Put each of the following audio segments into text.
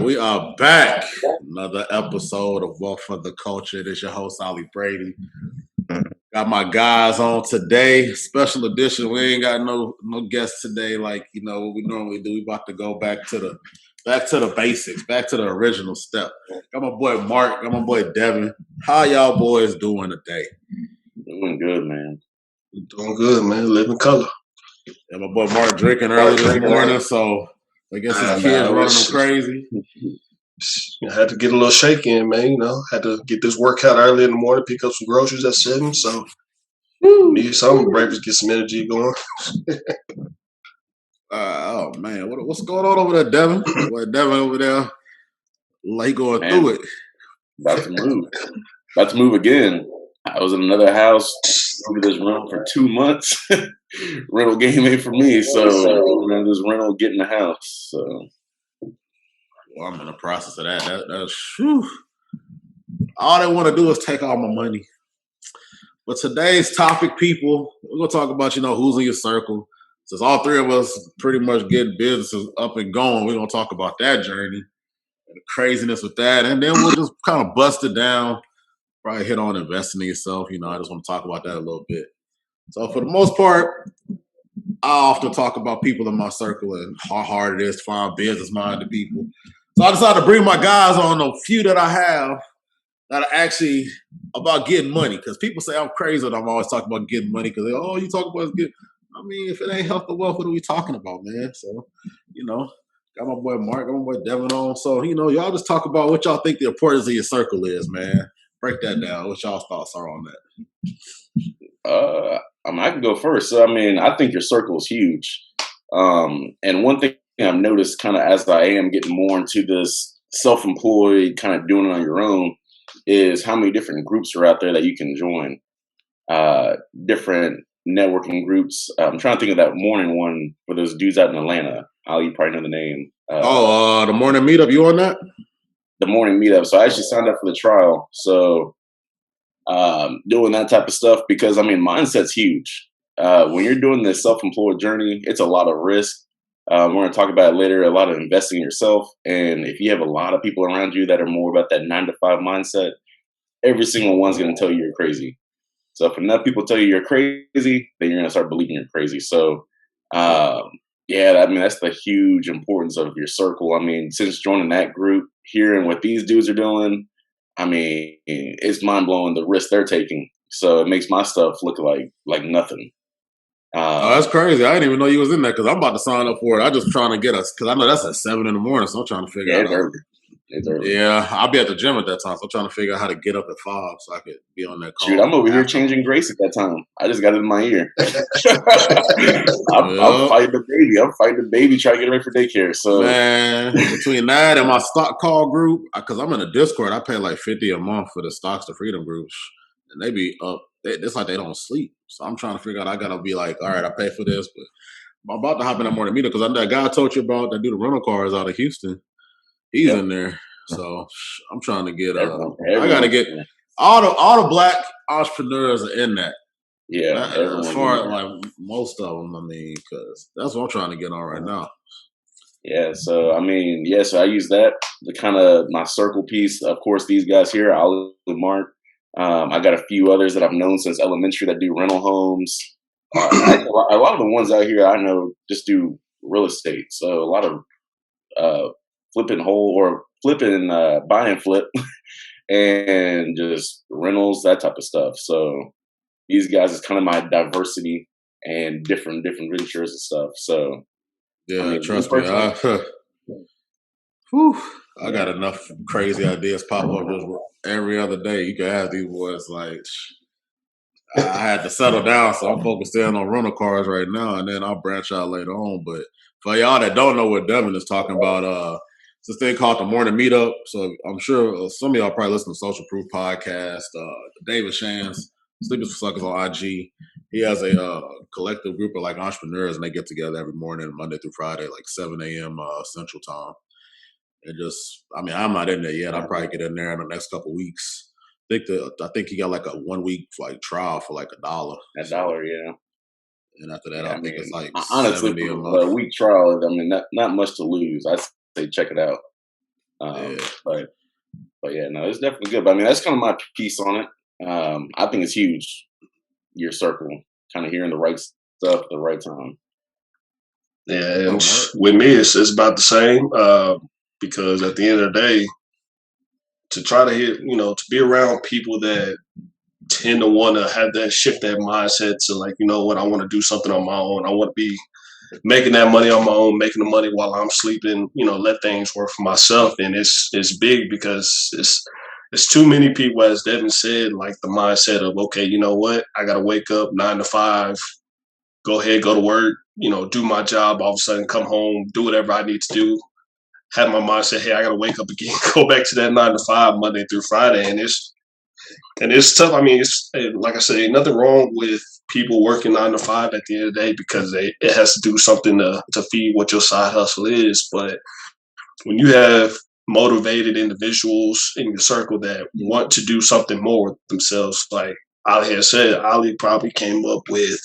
We are back. Another episode of Wealth for the Culture. This is your host, Ollie Brady. Got my guys on today. Special edition. We ain't got no guests today like what we normally do. We about to go back to the basics, back to the original step. Got my boy Mark, got my boy Devin. How y'all boys doing today? Doing good, man. Doing good, man. Living color. And my boy Mark drinking early this morning, so I guess his kids running him crazy. I had to get a little shake in, man. Had to get this workout early in the morning, pick up some groceries at 7. So need some breakfast, get some energy going. Oh man, what's going on over there, Devin? Devin over there, like going through it. About to move again. I was in another house, in this room for 2 months. Rental game ain't for me, so we're gonna just rental, get in the house. So, well, I'm in the process of that. That's whew. All they want to do is take all my money. But today's topic, people, we're gonna talk about who's in your circle. Since all three of us pretty much getting businesses up and going, we're gonna talk about that journey and the craziness with that, and then we'll just kind of bust it down. Probably hit on investing in yourself. I just want to talk about that a little bit. So for the most part, I often talk about people in my circle and how hard it is to find business-minded people. So I decided to bring my guys on, a few that I have that are actually about getting money. Because people say I'm crazy and I'm always talking about getting money because you talk about getting. I mean, if it ain't health or wealth, what are we talking about, man? So, got my boy Mark, got my boy Devin on. So, y'all just talk about what y'all think the importance of your circle is, man. Break that down. What y'all's thoughts are on that? I can go first. So, I think your circle is huge. And one thing I've noticed kind of as I am getting more into this self-employed, kind of doing it on your own, is how many different groups are out there that you can join. Different networking groups. I'm trying to think of that morning one for those dudes out in Atlanta. You probably know the name. The Morning Meetup. You on that? The Morning Meetup. So I actually signed up for the trial. So doing that type of stuff because, mindset's huge. When you're doing this self-employed journey, it's a lot of risk. We're going to talk about it later, a lot of investing in yourself. And if you have a lot of people around you that are more about that 9-to-5 mindset, every single one's going to tell you you're crazy. So if enough people tell you you're crazy, then you're going to start believing you're crazy. So, that's the huge importance of your circle. Since joining that group, hearing what these dudes are doing, it's mind blowing the risk they're taking. So it makes my stuff look like nothing. That's crazy. I didn't even know you was in that because I'm about to sign up for it. I'm just trying to get us because I know that's at 7 a.m, so I'm trying to figure out. It's early. Yeah, I'll be at the gym at that time, so I'm trying to figure out how to get up at 5 so I could be on that call. Shoot, I'm over here changing grace at that time. I just got it in my ear. I'm fighting the baby. I'm fighting the baby trying to get ready for daycare. So man, between that and my stock call group, because I'm in a Discord, I pay like $50 a month for the Stocks to Freedom groups, and they be up. It's like they don't sleep. So I'm trying to figure out. I gotta be like, all right, I pay for this, but I'm about to hop in that Morning Meetup because that guy I told you about that do the rental cars out of Houston. He's in there, so I'm trying to get. I got to get all the black entrepreneurs are in that. Yeah, as far as like most of them, because that's what I'm trying to get on right now. Yeah, so so I use that the kind of my circle piece. Of course, these guys here, Ollie and Mark. I got a few others that I've known since elementary that do rental homes. A lot of the ones out here I know just do real estate. So a lot of flipping, buy and flip, and just rentals, that type of stuff. So these guys is kind of my diversity and different ventures and stuff. So yeah, trust me, I got enough crazy ideas pop up just every other day. You can have these boys like. I had to settle down, so I'm focused in on rental cars right now, and then I'll branch out later on. But for y'all that don't know what Devin is talking about, it's this thing called the Morning Meetup. So I'm sure some of y'all probably listen to Social Proof Podcast. David Shands, Sleepers for Suckers on IG. He has a collective group of like entrepreneurs, and they get together every morning, Monday through Friday, like 7 a.m. Central Time. And just, I'm not in there yet. I'll probably get in there in the next couple weeks. I think he got like a 1 week like trial for like $1. $1, yeah. And after that, I think it's like honestly, $70 a month. A week trial. Not much to lose. I say check it out. Yeah. But yeah, no, it's definitely good. But I mean, that's kind of my piece on it. I think it's huge. Your circle, kind of hearing the right stuff at the right time. Yeah, and Mark? with me, it's about the same. Because at the end of the day, to try to hit, to be around people that tend to want to have that shift, that mindset to like, you know what, I want to do something on my own. I want to be making that money on my own, making the money while I'm sleeping. Let things work for myself, and it's big because it's too many people, as Devin said, like the mindset of, okay, you know what, I got to wake up 9 to 5, go ahead, go to work, do my job, all of a sudden come home, do whatever I need to do. Have my mindset, hey, I got to wake up again, go back to that 9 to 5 Monday through Friday, and it's tough. I mean, it's like I said, ain't nothing wrong with people working 9 to 5 at the end of the day because it has to do something to feed what your side hustle is. But when you have motivated individuals in your circle that want to do something more with themselves, like Ali had said, Ali probably came up with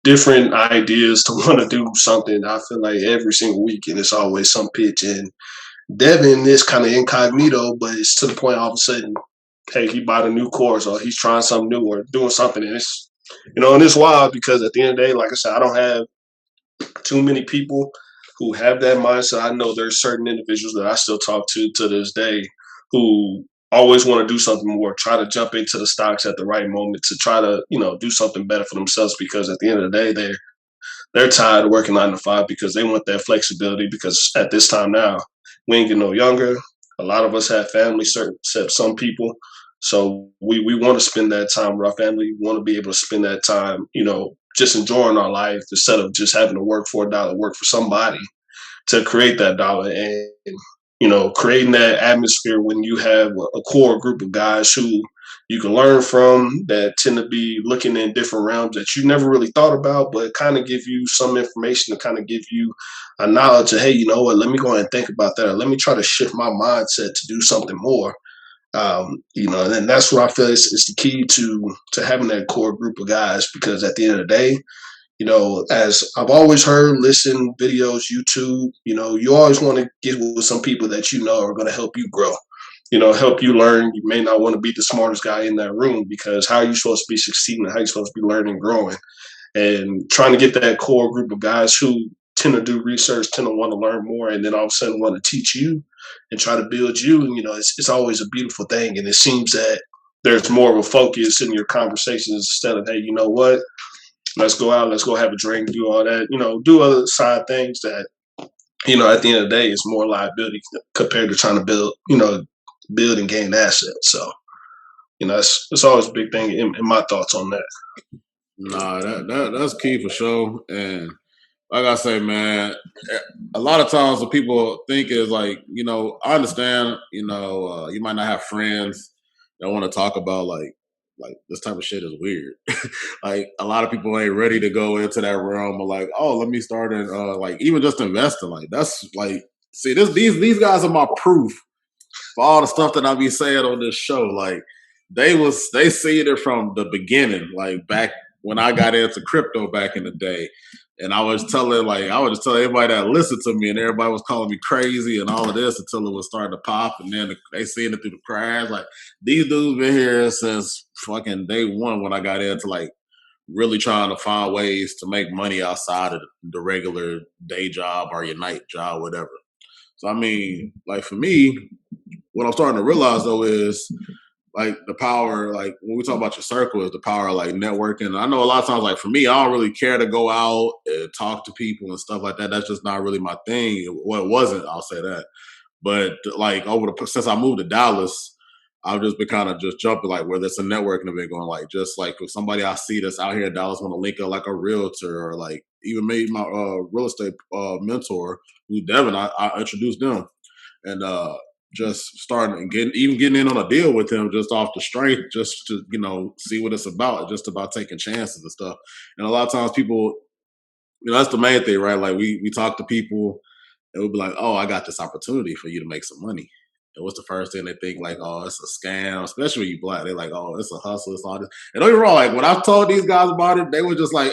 different ideas to want to do something. I feel like every single week, and it's always some pitch. And Devin is kind of incognito, but it's to the point all of a sudden, hey, he bought a new course or he's trying something new or doing something. And it's wild because at the end of the day, like I said, I don't have too many people who have that mindset. I know there's certain individuals that I still talk to this day who always want to do something more, try to jump into the stocks at the right moment to try to, do something better for themselves because at the end of the day, they're tired of working 9 to 5 because they want that flexibility because at this time now, we ain't getting no younger. A lot of us have families, except some people. So we want to spend that time with our family. We want to be able to spend that time, just enjoying our life instead of just having to work for a dollar, work for somebody to create that dollar. And, creating that atmosphere when you have a core group of guys who you can learn from that tend to be looking in different realms that you never really thought about, but kind of give you some information to kind of give you a knowledge of, hey, you know what, let me go ahead and think about that. Or let me try to shift my mindset to do something more. And then that's what I feel is the key to having that core group of guys, because at the end of the day, as I've always heard, listen, videos, YouTube, you always want to get with some people that are going to help you grow, help you learn. You may not want to be the smartest guy in that room because how are you supposed to be succeeding? How are you supposed to be learning and growing? And trying to get that core group of guys who tend to do research, tend to want to learn more, and then all of a sudden want to teach you and try to build you. And, it's always a beautiful thing. And it seems that there's more of a focus in your conversations instead of, hey, you know what? Let's go out, let's go have a drink, do all that, do other side things that, at the end of the day, it's more liability compared to trying to build and gain assets. So, it's always a big thing in my thoughts on that. Nah, that's key for sure. And like I say, man, a lot of times what people think is like, I understand, you might not have friends that want to talk about like this type of shit is weird. Like a lot of people ain't ready to go into that realm of like, oh, let me start in like even just investing. Like that's like, see, these guys are my proof for all the stuff that I be saying on this show. Like they seen it from the beginning, like back when I got into crypto back in the day. And I was just telling everybody that listened to me, and everybody was calling me crazy and all of this until it was starting to pop, and then they seen it through the crash. Like these dudes been here since fucking day one when I got into like really trying to find ways to make money outside of the regular day job or your night job, whatever. So I mean, like for me, what I'm starting to realize though is like the power, like when we talk about your circle, is the power of like networking. I know a lot of times, like for me, I don't really care to go out and talk to people and stuff like that. That's just not really my thing. Well, it wasn't, I'll say that. But like since I moved to Dallas, I've just been kind of just jumping like where there's a networking event going, like just like if somebody I see that's out here in Dallas want to link up like a realtor or like even maybe my real estate mentor, who Devin, I introduced them. And just starting and getting in on a deal with him just off the strength, just to see what it's about, just about taking chances and stuff. And a lot of times people, that's the main thing, right? Like we talk to people and we'll be like, oh, I got this opportunity for you to make some money. And what's the first thing they think? Like, oh, it's a scam, especially when you black. They're like, oh, it's a hustle, it's all this. And don't get me wrong, like when I told these guys about it, they were just like,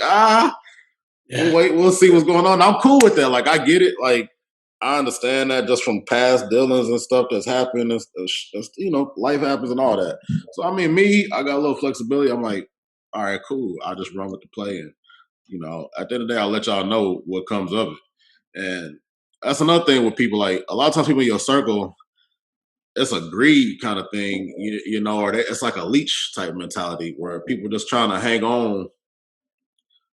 we'll wait, we'll see what's going on. I'm cool with that. Like I get it. Like I understand that just from past dealings and stuff that's happened. Life happens and all that. So I mean, I got a little flexibility. I'm like, all right, cool. I'll just run with the play, and at the end of the day, I'll let y'all know what comes of it. And that's another thing with people. Like a lot of times, people in your circle, it's a greed kind of thing, or it's like a leech type mentality where people just trying to hang on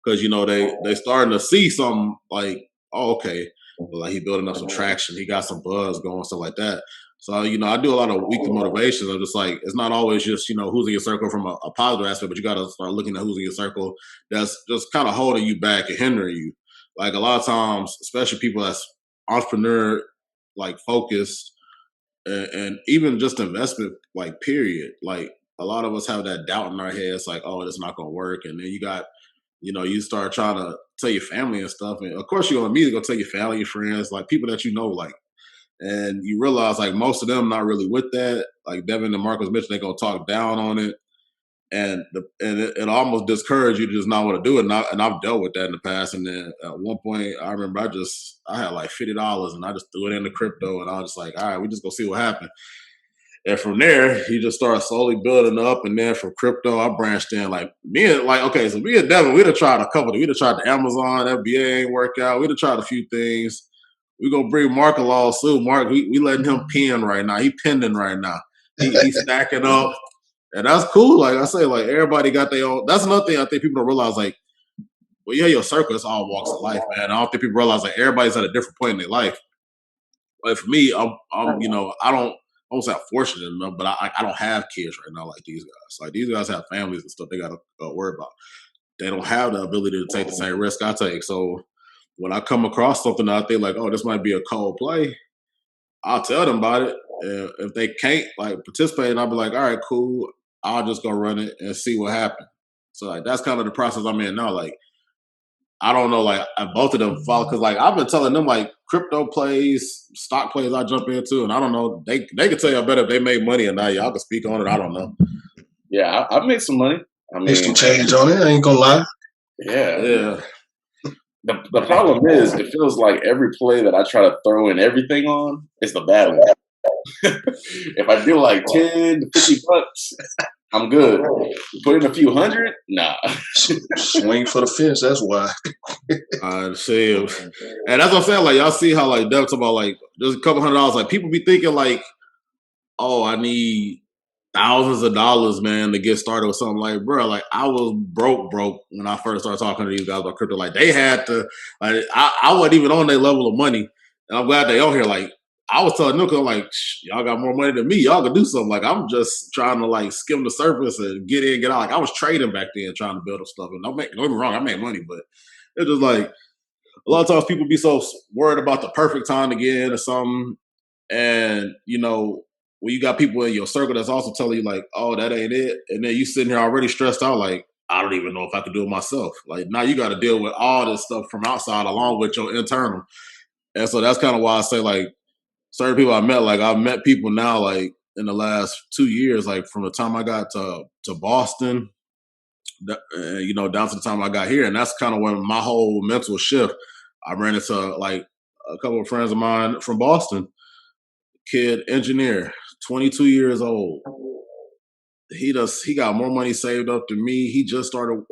because they starting to see something like, oh, okay, well, like he building up some traction, he got some buzz going, stuff like that. So I do a lot of weekly motivations. I'm just like, it's not always just who's in your circle from a positive aspect, but you got to start looking at who's in your circle that's just kind of holding you back and hindering you. Like a lot of times, especially people that's entrepreneur like focused and even just investment like period. Like a lot of us have that doubt in our heads, like, oh, it's not gonna work, and then you start trying to tell your family and stuff, and of course you're gonna immediately go tell your family, your friends, like people that like, and you realize like most of them not really with that. Like Devin and Marcus mentioned, they're gonna talk down on it, and it almost discourage you to just not want to do it. And I've dealt with that in the past. And then at one point, I remember I had like $50, and I just threw it into crypto, and I was just like, all right, we just go see what happens. And from there, he just started slowly building up. And then from crypto, I branched in like so me and Devin, we'd have tried a couple. We'd have tried the Amazon, FBA ain't work out. We'd have tried a few things. We gonna bring Mark along soon. Mark, we letting him pin right now. He pending right now. He's stacking up. And that's cool. Like I say, like everybody got their own. That's another thing I think people don't realize. Like, well, yeah, your circle, it's all walks of life, man. I don't think people realize like everybody's at a different point in their life. Like for me, I won't say I'm fortunate enough, but I don't have kids right now like these guys. Like these guys have families and stuff they got to worry about. They don't have the ability to take the same risk I take. So when I come across something that I think like, oh, this might be a cold play, I'll tell them about it. And if they can't like participate, I'll be like, all right, cool. I'll just go run it and see what happens. So like that's kind of the process I'm in now. Like I don't know, like both of them follow because like I've been telling them like crypto plays, stock plays I jump into, and I don't know, they can tell you better if they made money or not. Y'all can speak on it. I don't know. Yeah, I've made some money. I Make some mean, change on it. I ain't gonna lie. yeah. The problem is, it feels like every play that I try to throw in everything on is the bad one. If I do like 10 to 50 bucks, I'm good. Put in a few hundred, nah. Swing for the fence. That's why. I see. And that's what I'm saying. Like y'all see how like Dev talk about like just a couple $100. Like people be thinking like, oh, I need thousands of dollars, man, to get started with something. Like, bro, like I was broke when I first started talking to these guys about crypto. Like they had to, like I wasn't even on their level of money, and I'm glad they on here. Like I was telling Nuka, like y'all got more money than me. Y'all can do something. Like I'm just trying to like skim the surface and get in, get out. Like I was trading back then, trying to build up stuff. And don't get me wrong, I made money, but it's just like a lot of times people be so worried about the perfect time to get in or something, and when you got people in your circle that's also telling you like, oh, that ain't it, and then you sitting here already stressed out, like I don't even know if I could do it myself. Like now you got to deal with all this stuff from outside along with your internal, and so that's kind of why I say like certain people I met, like I've met people now like in the last 2 years, like from the time I got to Boston, down to the time I got here, and that's kind of when my whole mental shift. I ran into like a couple of friends of mine from Boston, kid engineer, 22 years old. He got more money saved up than me. He just started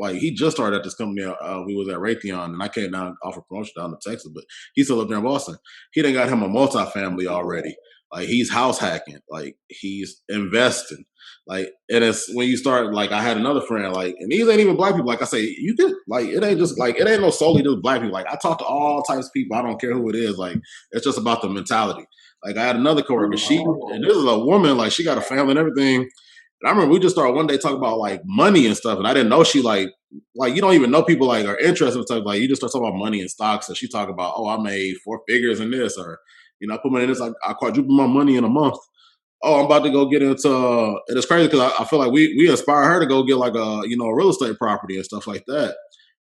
at this company. We was at Raytheon, and I came down offer promotion down to Texas, but he's still up there in Boston. He done got him a multifamily already. Like he's house hacking. Like he's investing. Like and it's when you start like I had another friend like, and these ain't even black people. Like I say, you could like it ain't just like it ain't no solely just black people. Like I talk to all types of people. I don't care who it is. Like it's just about the mentality. Like I had another coworker. And this is a woman. Like she got a family and everything. And I remember we just started one day talking about like money and stuff, and I didn't know she like you don't even know people like are interested in stuff. Like you just start talking about money and stocks, and she talk about, oh, I made 4 figures in this, or I put money in this. I quadrupled my money in a month. Oh, I'm about to go get into. And it's crazy because I feel like we inspire her to go get like a real estate property and stuff like that.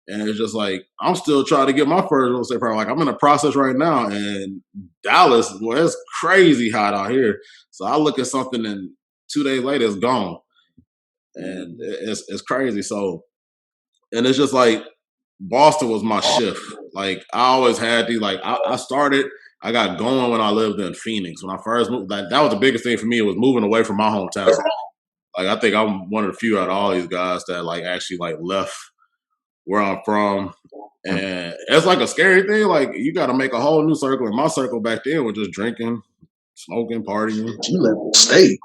And it's just like I'm still trying to get my first real estate property. Like I'm in a process right now, and Dallas, boy, it's crazy hot out here. So I look at something and 2 days later it's gone, and it's crazy. So, and it's just like Boston was my shift. Like I always had these. Like I started. I got going when I lived in Phoenix. When I first moved, that was the biggest thing for me. It was moving away from my hometown. Like I think I'm one of the few out of all these guys that like actually like left where I'm from. And it's like a scary thing. Like you got to make a whole new circle. And my circle back then was just drinking, smoking, partying. You left the state.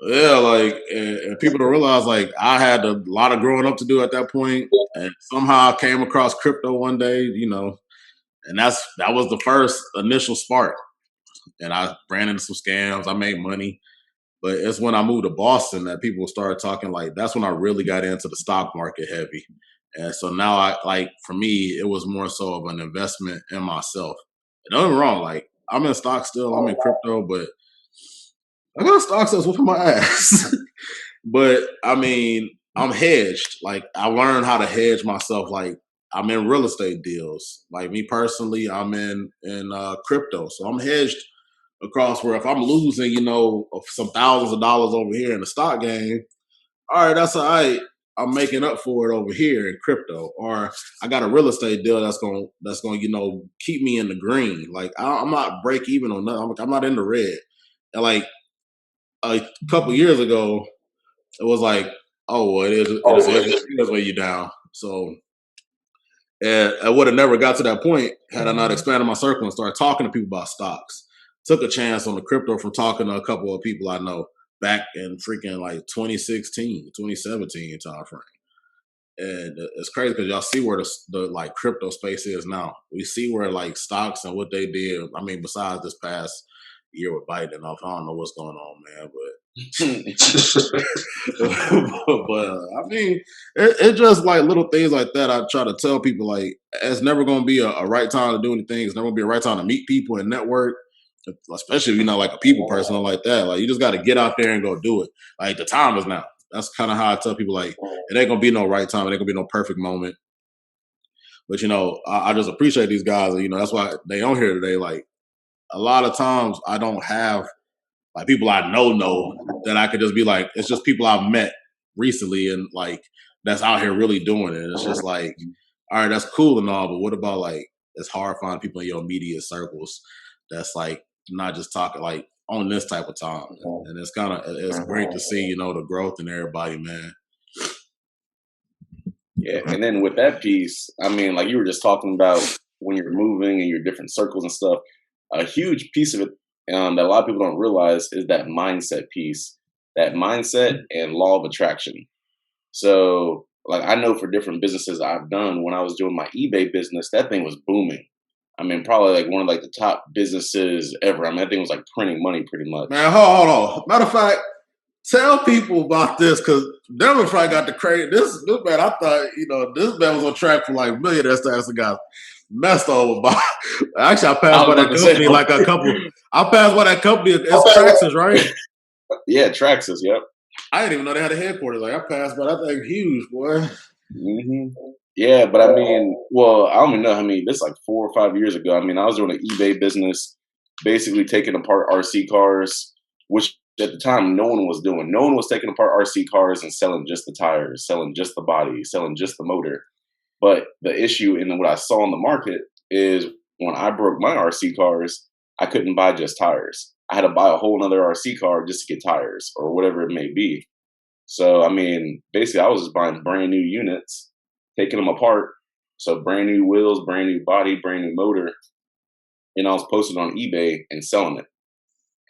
Yeah, like and people don't realize like I had a lot of growing up to do at that point, and somehow I came across crypto one day, and that was the first initial spark. And I ran into some scams. I made money, but it's when I moved to Boston that people started talking like that's when I really got into the stock market heavy. And so now I like for me it was more so of an investment in myself. And don't get me wrong, like I'm in stock still, I'm in crypto, but I got stocks that's whooping my ass. But I mean, I'm hedged. Like I learned how to hedge myself. Like I'm in real estate deals. Like me personally, I'm in crypto, so I'm hedged across. Where if I'm losing, some thousands of dollars over here in the stock game, all right, that's all right. I'm making up for it over here in crypto, or I got a real estate deal that's going keep me in the green. Like I'm not break even on nothing. I'm not in the red. And like a couple years ago, it was like, oh, well, it is way you down. So, and I would have never got to that point had I not expanded my circle and started talking to people about stocks. Took a chance on the crypto from talking to a couple of people I know back in freaking like 2016, 2017 time frame. And it's crazy because y'all see where the like crypto space is now. We see where like stocks and what they did. I mean, besides this past year with Biden off, I don't know what's going on, man. But I mean, it's just like little things like that. I try to tell people like it's never going to be a right time to do anything. It's never going to be a right time to meet people and network, especially if you're not like a people person like that. Like you just got to get out there and go do it. Like the time is now. That's kind of how I tell people like it ain't gonna be no right time. It ain't gonna be no perfect moment. But I just appreciate these guys. That's why they on here today. Like a lot of times I don't have like people I know that I could just be like, it's just people I've met recently and like that's out here really doing it. And it's just like, all right, that's cool and all, but what about like it's hard finding people in your immediate circles that's like not just talking like on this type of time. And it's great to see, the growth in everybody, man. Yeah, and then with that piece, I mean, like you were just talking about when you're moving and your different circles and stuff, a huge piece of it that a lot of people don't realize is that mindset piece, that mindset and law of attraction. So, like, I know for different businesses I've done, when I was doing my eBay business, that thing was booming. I mean, probably like one of like the top businesses ever. I mean, that thing was like printing money pretty much. Man, hold on. Matter of fact, tell people about this because Devin probably got the crazy. This man, I thought this man was on track for like millionaire status and got messed over by. Actually, I passed by that company like a couple. I passed by that company. It's Traxxas, right? Yeah, Traxxas. Yep. I didn't even know they had a headquarters. Like I passed by that thing, huge, boy. Mm-hmm. Yeah, but I mean, well, I don't even know. I mean, this is like 4 or 5 years ago. I mean, I was doing an eBay business, basically taking apart RC cars, which at the time no one was doing. No one was taking apart RC cars and selling just the tires, selling just the body, selling just the motor. But the issue in what I saw in the market is when I broke my RC cars, I couldn't buy just tires. I had to buy a whole nother RC car just to get tires or whatever it may be. So, I mean, basically I was just buying brand new units, taking them apart. So brand new wheels, brand new body, brand new motor. And I was posting on eBay and selling it.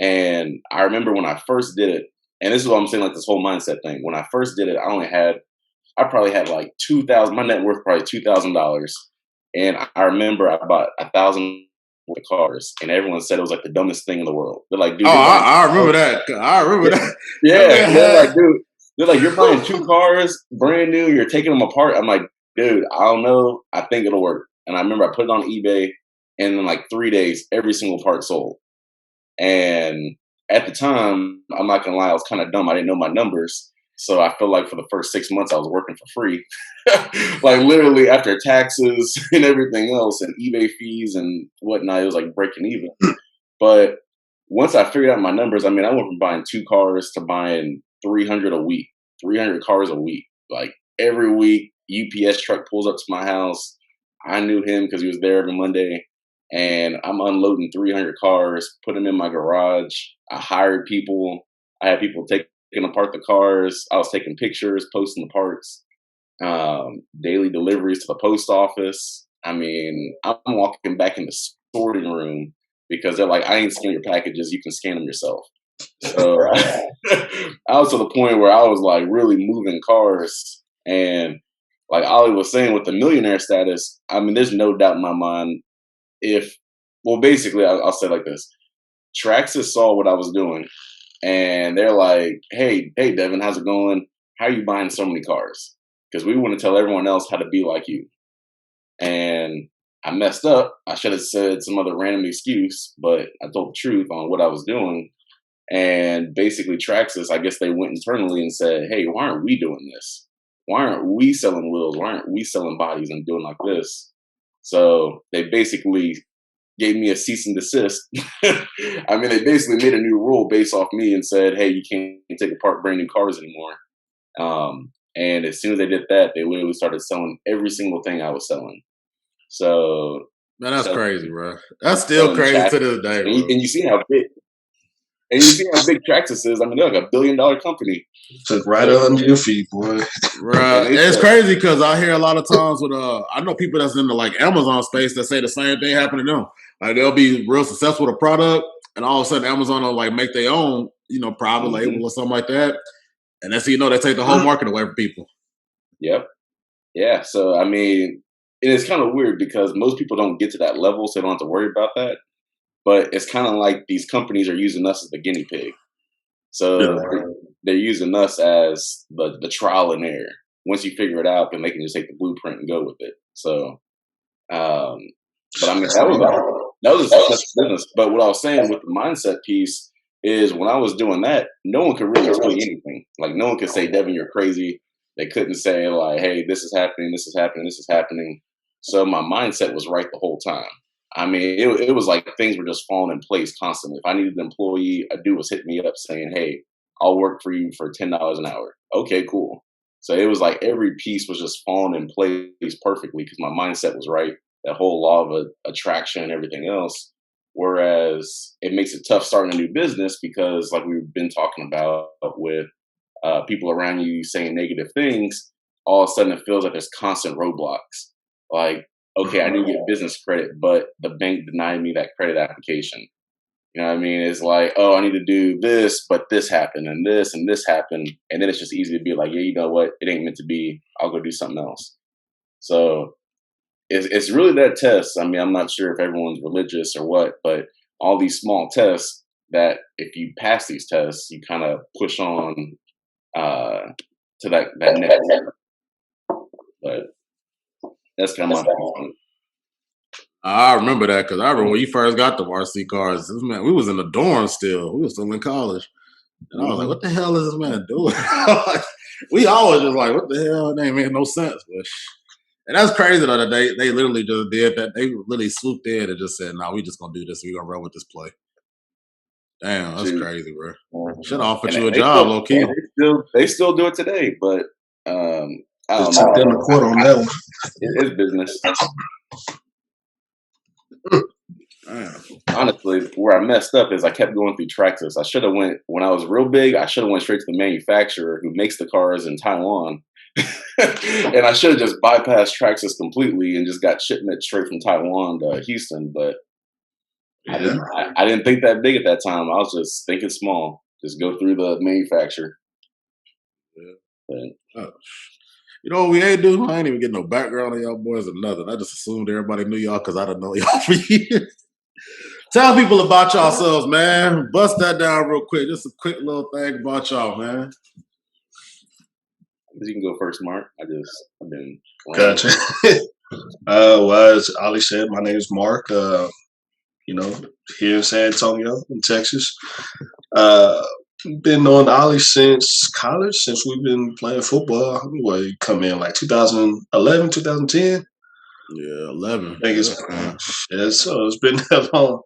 And I remember when I first did it, and this is what I'm saying, like this whole mindset thing. When I first did it, I probably had like my net worth probably $2,000. And I remember I bought 1,000 cars, and everyone said it was like the dumbest thing in the world. They're like, dude. I remember that. I remember that. Yeah. They're like, dude. They're like, you're buying 2 cars, brand new. You're taking them apart. I'm like, dude, I don't know. I think it'll work. And I remember I put it on eBay, and in like 3 days, every single part sold. And at the time, I'm not gonna lie, I was kind of dumb. I didn't know my numbers. So I feel like for the first 6 months I was working for free. Like literally after taxes and everything else and eBay fees and whatnot, it was like breaking even. But once I figured out my numbers, I mean, I went from buying 2 cars to buying 300 a week, 300 cars a week. Like every week, UPS truck pulls up to my house. I knew him because he was there every Monday. and I'm unloading 300 cars, put them in my garage. I hired people. I had people taking apart the cars. I was taking pictures, posting the parts, daily deliveries to the post office. I mean, I'm walking back in the sorting room because they're like, I ain't scanning your packages. You can scan them yourself. So I was to the point where I was like really moving cars. And like Ollie was saying with the millionaire status, I mean, there's no doubt in my mind basically, I'll say it like this. Traxxas saw what I was doing and they're like, hey, Devin, how's it going? How are you buying so many cars? Because we want to tell everyone else how to be like you. And I messed up. I should have said some other random excuse, but I told the truth on what I was doing. And basically, Traxxas, I guess they went internally and said, hey, why aren't we doing this? Why aren't we selling wheels? Why aren't we selling bodies and doing like this? So they basically gave me a cease and desist. I mean, they basically made a new rule based off me and said, hey, you can't take apart brand new cars anymore. And as soon as they did that, they literally started selling every single thing I was selling. So man, that's crazy, bro. That's still crazy to this day, bro. And you see how big. And you see how big Traxxas is. I mean, they're like $1 billion company. Took right under your feet, boy. Right. It's crazy because I hear a lot of times with I know people that's in the like Amazon space that say the same thing happened to them. Like they'll be real successful with a product, and all of a sudden Amazon will like make their own, private label or something like that. And that's how they take the whole market away from people. Yep. Yeah. So I mean, and it's kind of weird because most people don't get to that level, so they don't have to worry about that. But it's kind of like these companies are using us as the guinea pig. So they're using us as the trial and error. Once you figure it out, then they can just take the blueprint and go with it. So, but I mean, that was a successful business. But what I was saying with the mindset piece is when I was doing that, no one could really tell you anything. Like no one could say, Devin, you're crazy. They couldn't say like, hey, this is happening, this is happening, this is happening. So my mindset was right the whole time. I mean, it was like things were just falling in place constantly. If I needed an employee, a dude was hitting me up saying, hey, I'll work for you for $10 an hour. Okay, cool. So it was like every piece was just falling in place perfectly because my mindset was right. That whole law of attraction and everything else. Whereas it makes it tough starting a new business because like we've been talking about with people around you saying negative things, all of a sudden it feels like there's constant roadblocks. Like, okay, I need to get business credit, but the bank denied me that credit application. You know what I mean? It's like, oh, I need to do this, but this happened and this happened. And then it's just easy to be like, yeah, you know what? It ain't meant to be. I'll go do something else. So it's really that test. I mean, I'm not sure if everyone's religious or what, but all these small tests that if you pass these tests, you kind of push on to that next. But that's kind of my point. I remember that because I remember when you first got the RC cars, this man, we was in the dorm still. We was still in college. And I was like, what the hell is this man doing? We always just like, what the hell? It ain't making no sense. But, and that's crazy though that they literally just did that. They literally swooped in and just said, nah, we just gonna do this. We're gonna run with this play. Damn, that's crazy, bro. Should have offered you a job, low key. They still do it today, but I don't know. Them to court on that one. It's business. Honestly, where I messed up is I kept going through Traxxas. I should have went when I was real big. I should have went straight to the manufacturer who makes the cars in Taiwan, and I should have just bypassed Traxxas completely and just got shipment straight from Taiwan to Houston. But I didn't think that big at that time. I was just thinking small. Just go through the manufacturer. Yeah. You know what we ain't do? I ain't even get no background on y'all boys or nothing. I just assumed everybody knew y'all because I didn't know y'all for years. Tell people about yourselves, man. Bust that down real quick. Just a quick little thing about y'all, man. You can go first, Mark. I've been gotcha. Well, as Ollie said, my name is Mark. Here in San Antonio, in Texas. Been knowing Ollie since college, since we've been playing football. You come in like 2011, 2010? Yeah, 11. I think so it's been that long.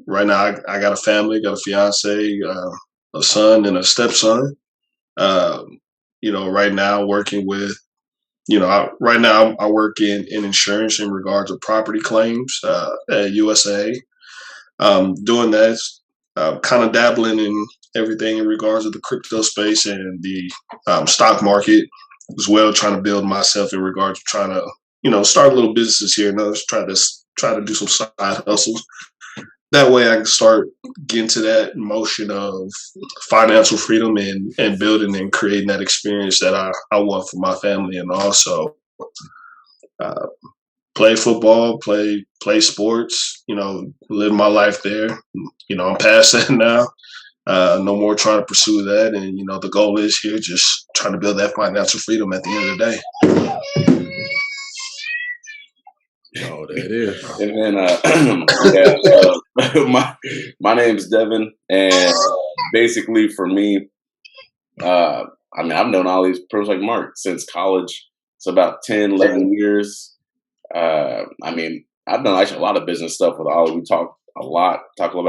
Right now I got a family, got a fiance, a son and a stepson. Right now working with right now I work in insurance in regards to property claims at USA. Doing that, kind of dabbling in everything in regards to the crypto space and the stock market as well. Trying to build myself in regards to trying to start little businesses here and others. Try to do some side hustles. That way, I can start getting to that motion of financial freedom and building and creating that experience that I want for my family, and also uh, play football, play sports, live my life there. I'm past that now. No more trying to pursue that. And, the goal is here just trying to build that financial freedom at the end of the day. Oh, that is. And then, my name's Devin. And basically for me, I've known Ollie's pros like Mark since college. It's about 10, 11 years. I've done actually a lot of business stuff with Ollie. We talk about a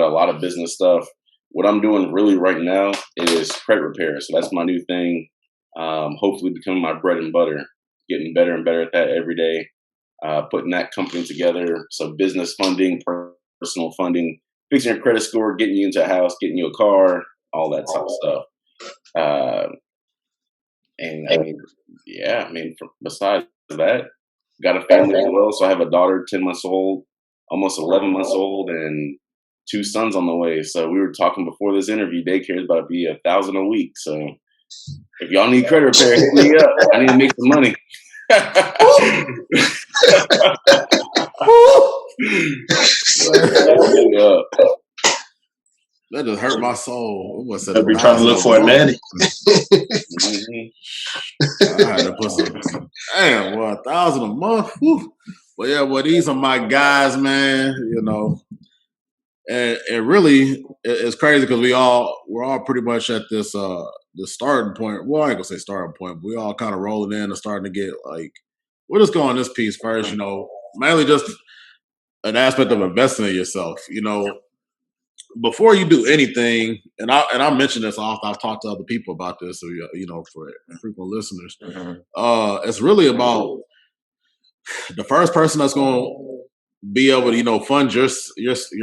lot of business stuff. What I'm doing really right now is credit repair. So that's my new thing. Hopefully becoming my bread and butter, getting better and better at that every day. Putting that company together. So business funding, personal funding, fixing your credit score, getting you into a house, getting you a car, all that type of stuff. Besides that, got a family as well. So I have a daughter, 10 months old, almost 11 months old, and 2 sons on the way. So we were talking before this interview, daycare is about to be $1,000 a week. So if y'all need credit repair, hit me up. I need to make some money. That just hurt my soul. I'll be trying to look for a nanny. I had to put some. Damn, well, $1,000 a month. Whew. Well, yeah, well, these are my guys, man. And really, it's crazy because we're all pretty much at this the starting point. Well, I ain't gonna say starting point, but we all kind of rolling in and starting to get like, we'll just go on this piece first. Mainly just an aspect of investing in yourself. Before you do anything, and I mentioned this often, I've talked to other people about this, so for frequent listeners, it's really about the first person that's going to be able to fund your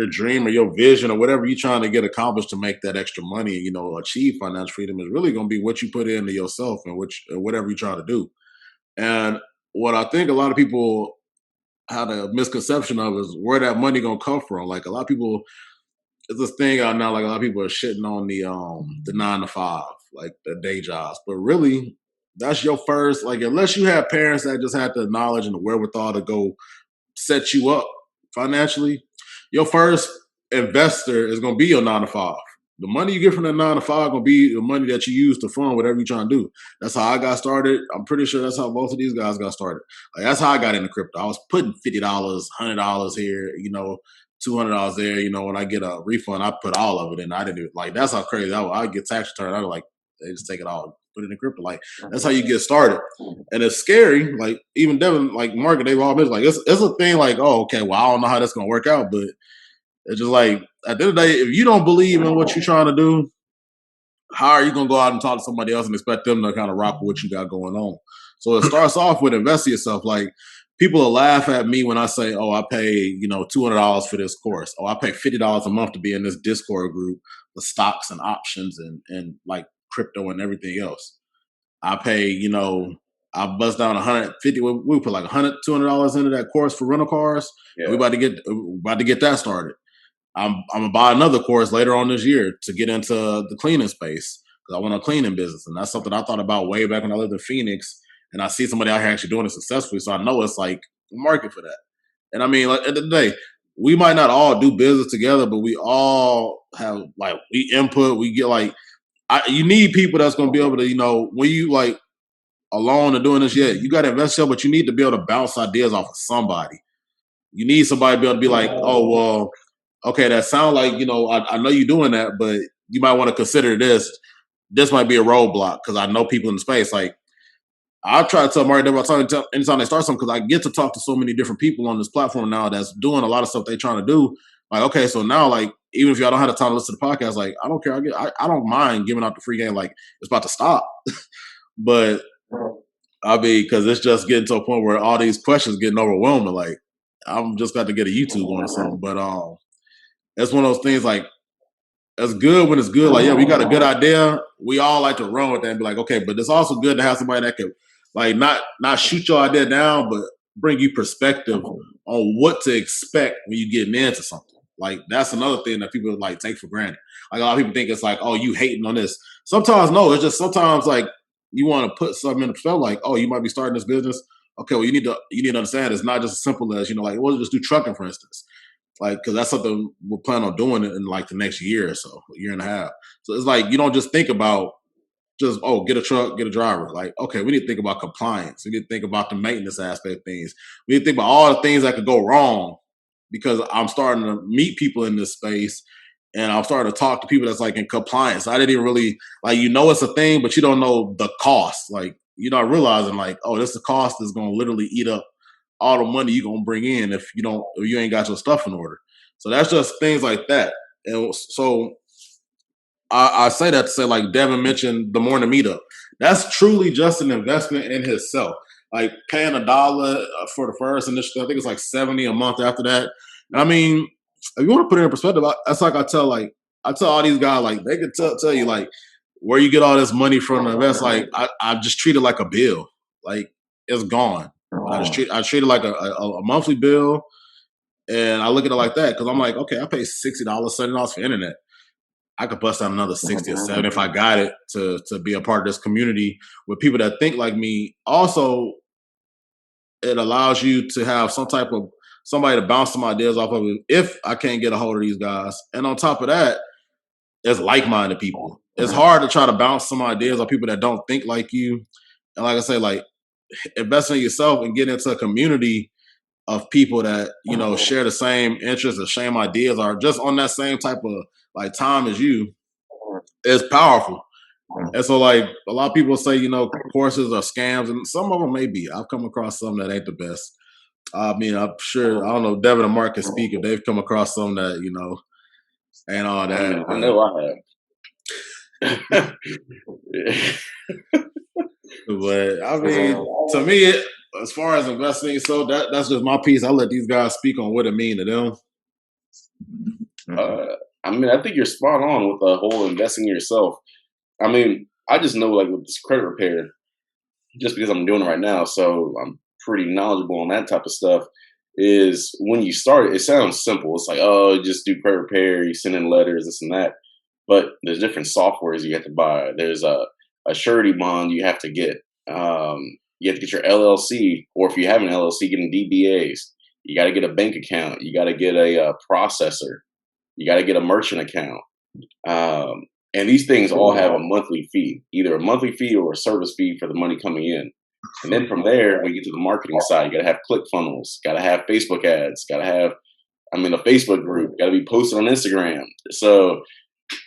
dream or your vision or whatever you're trying to get accomplished to make that extra money and achieve financial freedom is really going to be what you put into yourself and whatever you try to do. And what I think a lot of people had a misconception of is where that money going to come from. Like a lot of people. It's this thing out now, like a lot of people are shitting on the 9 to 5, like the day jobs. But really, that's your first, like, unless you have parents that just had the knowledge and the wherewithal to go set you up financially, your first investor is going to be your 9 to 5. The money you get from that 9 to 5 going to be the money that you use to fund whatever you're trying to do. That's how I got started. I'm pretty sure that's how most of these guys got started. Like, that's how I got into crypto. I was putting $50, $100 here, $200 there. When I get a refund, I put all of it in. I didn't do it. Like, that's how crazy I get tax return. I was like, they just take it all, put it in crypto. Like, that's how you get started. And it's scary. Like, even Devin, like Mark, they've all been like, it's a thing like, oh, okay, well, I don't know how that's going to work out. But it's just like, at the end of the day, if you don't believe in what you're trying to do, how are you going to go out and talk to somebody else and expect them to kind of rock with what you got going on? So it starts off with invest in yourself. Like, people will laugh at me when I say, oh, I pay, $200 for this course. Oh, I pay $50 a month to be in this Discord group with stocks and options and like crypto and everything else. I pay, I bust down 150. We put like $100, $200 into that course for rental cars. Yeah. We're about to get that started. I'm gonna buy another course later on this year to get into the cleaning space because I want a cleaning business, and that's something I thought about way back when I lived in Phoenix. And I see somebody out here actually doing it successfully, so I know it's like a market for that. And I mean, like, at the end of the day, we might not all do business together, but we all have like we input. We get like you need people that's gonna be able to when you like alone and doing this, you got to invest in, but you need to be able to bounce ideas off of somebody. You need somebody to be able to be like, oh well. Okay, that sounds like, I know you're doing that, but you might want to consider this. This might be a roadblock because I know people in the space. Like, I try to tell Marty anytime they start something because I get to talk to so many different people on this platform now that's doing a lot of stuff they're trying to do. Like, okay, so now, like, even if y'all don't have the time to listen to the podcast, like, I don't care. I don't mind giving out the free game. Like, it's about to stop. But I mean, because it's just getting to a point where all these questions getting overwhelming. Like, I'm just got to get a YouTube on or something. But it's one of those things like it's good when it's good. Like, yeah, we got a good idea. We all like to run with that and be like, okay, but it's also good to have somebody that can like not shoot your idea down, but bring you perspective on what to expect when you getting into something. Like that's another thing that people like take for granted. Like a lot of people think it's like, oh, you hating on this. Sometimes no, it's just sometimes like you want to put something in the perspective, like, oh, you might be starting this business. Okay, well, you need to understand it's not just as simple as like, we'll just do trucking, for instance, like because that's something we're planning on doing in like the next year or so, a year and a half. So it's like you don't just think about just get a truck, get a driver. Like okay, we need to think about compliance. We need to think about the maintenance aspect of things. We need to think about all the things that could go wrong because I'm starting to meet people in this space and I'm starting to talk to people that's like in compliance. I didn't even really like it's a thing, but you don't know the cost. Like you're not realizing like, oh, this the cost is gonna literally eat up all the money you're gonna bring in if you ain't got your stuff in order. So that's just things like that. And so I say that to say like Devin mentioned the morning meetup. That's truly just an investment in himself. Like paying $1 for the first initiative, I think it's like 70 a month after that. And I mean, if you want to put it in perspective, that's like I tell all these guys like they can tell you like where you get all this money from to invest. Like I just treat it like a bill. Like it's gone. I treat it like a monthly bill, and I look at it like that because I'm like, okay, I pay $60, $70 for internet. I could bust out another 60 or 70 if I got it to be a part of this community with people that think like me. Also, it allows you to have some type of somebody to bounce some ideas off of if I can't get a hold of these guys. And on top of that, it's like-minded people. It's hard to try to bounce some ideas off people that don't think like you. And like I say, like investing in yourself and getting into a community of people that share the same interests, the same ideas, are just on that same type of like time as you is powerful. And so like a lot of people say, courses are scams, and some of them may be. I've come across some that ain't the best. I mean, I'm sure I don't know, Devin and Mark can speak if they've come across some that, ain't all that. I know I have. But I mean, to me, as far as investing, so that's just my piece. I'll let these guys speak on what it means to them. I mean, I think you're spot on with the whole investing in yourself. I mean, I just know like with this credit repair, just because I'm doing it right now, so I'm pretty knowledgeable on that type of stuff, is when you start, it sounds simple. It's like, oh, just do credit repair, you send in letters, this and that. But there's different softwares you have to buy. There's a surety bond you have to get. You have to get your LLC, or if you have an LLC, getting DBAs. You got to get a bank account. You got to get a processor. You got to get a merchant account. And these things all have a monthly fee, either a monthly fee or a service fee for the money coming in. And then from there, when you get to the marketing side, you got to have ClickFunnels, got to have Facebook ads, got to have, a Facebook group, got to be posted on Instagram. So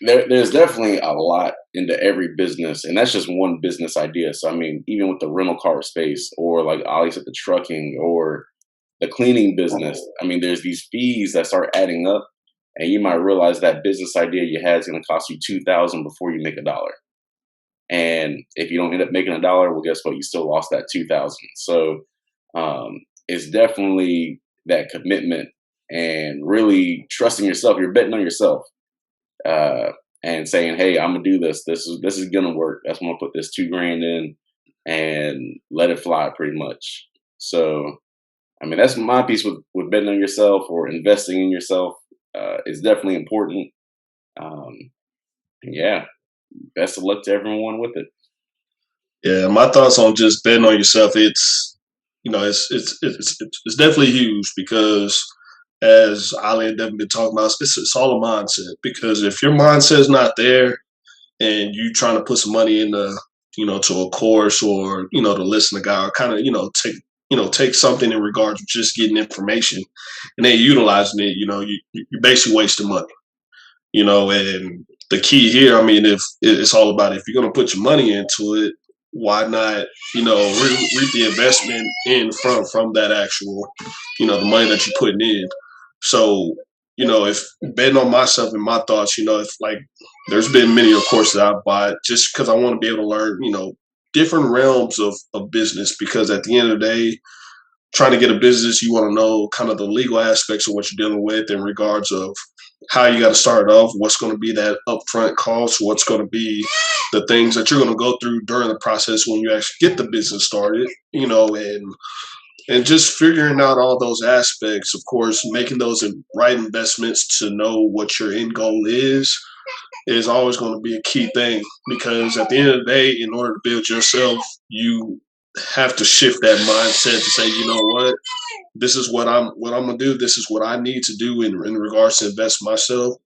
there's definitely a lot into every business, and that's just one business idea. So, even with the rental car space, or like Ollie said, the trucking or the cleaning business, there's these fees that start adding up, and you might realize that business idea you had is going to cost you $2,000 before you make $1. And if you don't end up making $1, well, guess what? You still lost that $2,000. So it's definitely that commitment and really trusting yourself. You're betting on yourself. And saying, "Hey, I'm gonna do this. This is gonna work. That's when I put this $2,000 in and let it fly, pretty much." So, that's my piece with betting on yourself or investing in yourself. Is definitely important. Yeah, best of luck to everyone with it. Yeah, my thoughts on just betting on yourself. It's it's definitely huge because, as Ali and Devin been talking about, it's all a mindset. Because if your mindset's not there, and you trying to put some money into, to a course or to listen to God, or kind of take something in regards to just getting information, and then utilizing it, you're basically wasting money. And the key here, if it's all about, if you're going to put your money into it, why not, reap the investment in from that actual, the money that you're putting in. So, if betting on myself and my thoughts, if like there's been many of courses I've bought just because I want to be able to learn, different realms of business, because at the end of the day, trying to get a business, you want to know kind of the legal aspects of what you're dealing with in regards of how you got to start off, what's going to be that upfront cost, what's going to be the things that you're going to go through during the process when you actually get the business started, and just figuring out all those aspects. Of course, making those right investments to know what your end goal is always going to be a key thing, because at the end of the day, in order to build yourself, you have to shift that mindset to say, you know what, this is what I'm gonna do. This is what I need to do in regards to invest myself.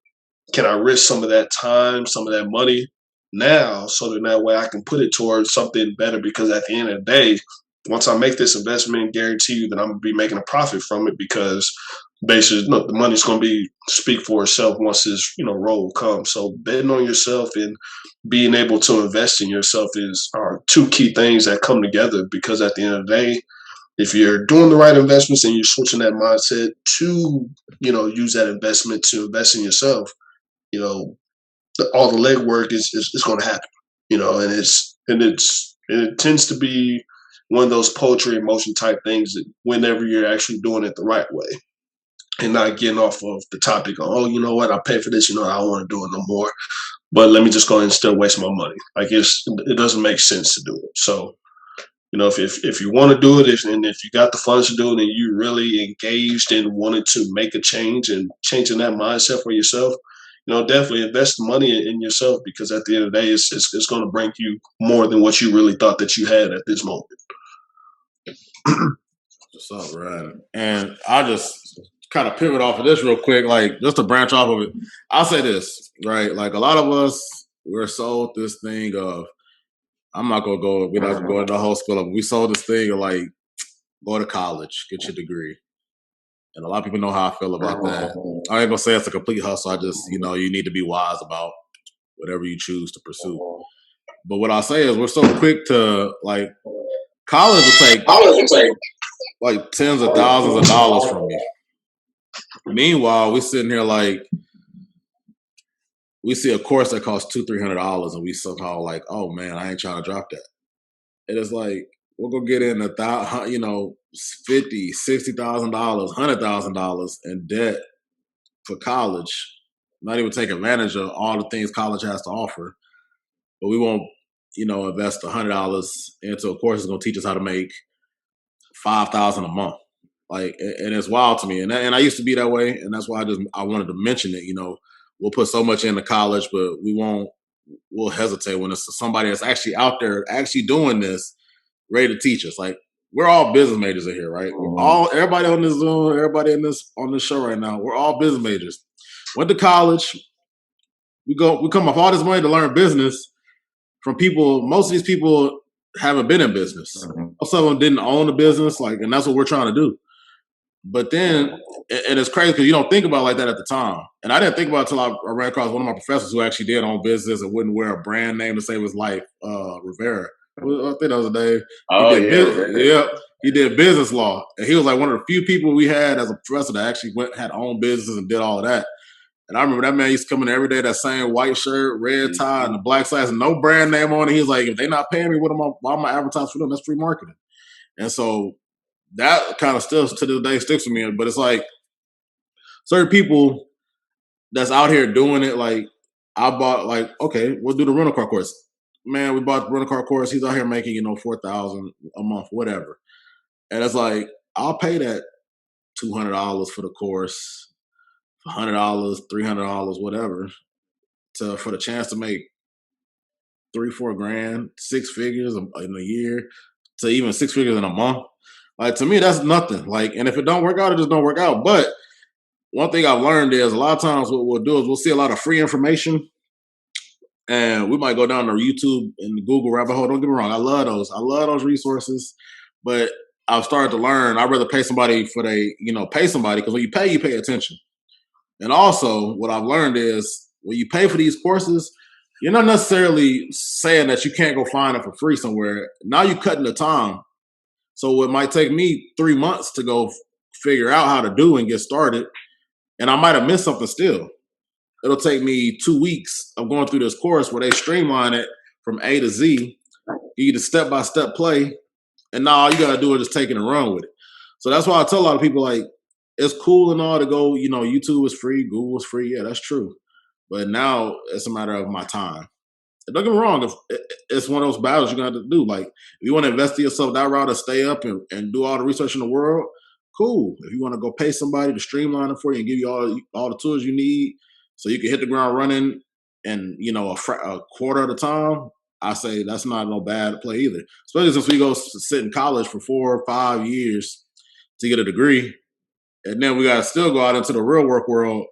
Can I risk some of that time, some of that money now, so that way I can put it towards something better? Because at the end of the day, once I make this investment, guarantee you that I'm gonna be making a profit from it, because basically, look, the money's gonna be speak for itself once this role comes. So betting on yourself and being able to invest in yourself are two key things that come together, because at the end of the day, if you're doing the right investments and you're switching that mindset to, use that investment to invest in yourself, all the legwork is going to happen, and it tends to be one of those poetry and motion type things that whenever you're actually doing it the right way and not getting off of the topic of, oh, you know what, I pay for this, I don't want to do it no more, but let me just go ahead and still waste my money. Like it doesn't make sense to do it. So, if you want to do it, and if you got the funds to do it, and you really engaged and wanted to make a change and changing that mindset for yourself, definitely invest the money in yourself, because at the end of the day, it's going to bring you more than what you really thought that you had at this moment. What's up, right? And I just kind of pivot off of this real quick, like just to branch off of it. I'll say this, right? Like a lot of us, we're sold this thing of, we're not gonna go into the whole spill of it. We sold this thing of like, go to college, get your degree. And a lot of people know how I feel about that. I ain't gonna say it's a complete hustle. I just, you need to be wise about whatever you choose to pursue. But what I'll say is we're so quick to like, college will take like tens of thousands of dollars from you. Meanwhile, we're sitting here like, we see a course that costs $200-$300, and we somehow like, oh man, I ain't trying to drop that. And it's like, we'll go get in $50,000, $60,000, $100,000 in debt for college, not even take advantage of all the things college has to offer. But we won't, invest $100 into a course that's going to teach us how to make $5,000 a month. Like, and it's wild to me. And I used to be that way, and that's why I wanted to mention it. We'll put so much into college, but we'll hesitate when it's somebody that's actually out there actually doing this, ready to teach us. Like, we're all business majors in here, right? Everybody on this Zoom, everybody on this show right now, we're all business majors. Went to college. We come off all this money to learn business from people. Most of these people haven't been in business. Most of them didn't own a business, and that's what we're trying to do. But then, and it's crazy because you don't think about it like that at the time. And I didn't think about it until I ran across one of my professors who actually did own business and wouldn't wear a brand name to save his life, Savere. I think that was the day. Oh, yeah. He did business law. And he was like one of the few people we had as a professor that actually had own business and did all of that. And I remember that man used to come in every day, that same white shirt, red tie, and the black slacks, and no brand name on it. He was like, if they're not paying me, why am I advertising for them? That's free marketing. And so that kind of still to this day sticks with me. But it's like certain people that's out here doing it, like I bought, like, okay, we'll do the rental car course. Man, we bought the rental car course. He's out here making, $4,000 a month, whatever. And it's like, I'll pay that $200 for the course, $100, $300, whatever, for the chance to make $3-4 grand, 6 figures in a year, to even 6 figures in a month. Like, to me, that's nothing. Like, and if it don't work out, it just don't work out. But one thing I've learned is a lot of times what we'll do is we'll see a lot of free information, and we might go down to YouTube and Google rabbit hole. Don't get me wrong, I love those resources. But I've started to learn I'd rather pay somebody pay somebody, because when you pay attention. And also, what I've learned is when you pay for these courses, you're not necessarily saying that you can't go find it for free somewhere. Now you're cutting the time. So it might take me 3 months to go figure out how to do and get started. And I might have missed something still. It'll take me 2 weeks of going through this course where they streamline it from A to Z, You get a step-by-step play, and now all you got to do is just take it and run with it. So that's why I tell a lot of people, like, it's cool and all to go, YouTube is free, Google is free. Yeah, that's true. But now it's a matter of my time. Don't get me wrong, if it's one of those battles you're going to have to do. Like, if you want to invest in yourself that route and stay up and do all the research in the world, cool. If you want to go pay somebody to streamline it for you and give you all the tools you need so you can hit the ground running in, a quarter of the time, I say that's not no bad play either. Especially since we go sit in college for 4 or 5 years to get a degree. And then we got to still go out into the real work world.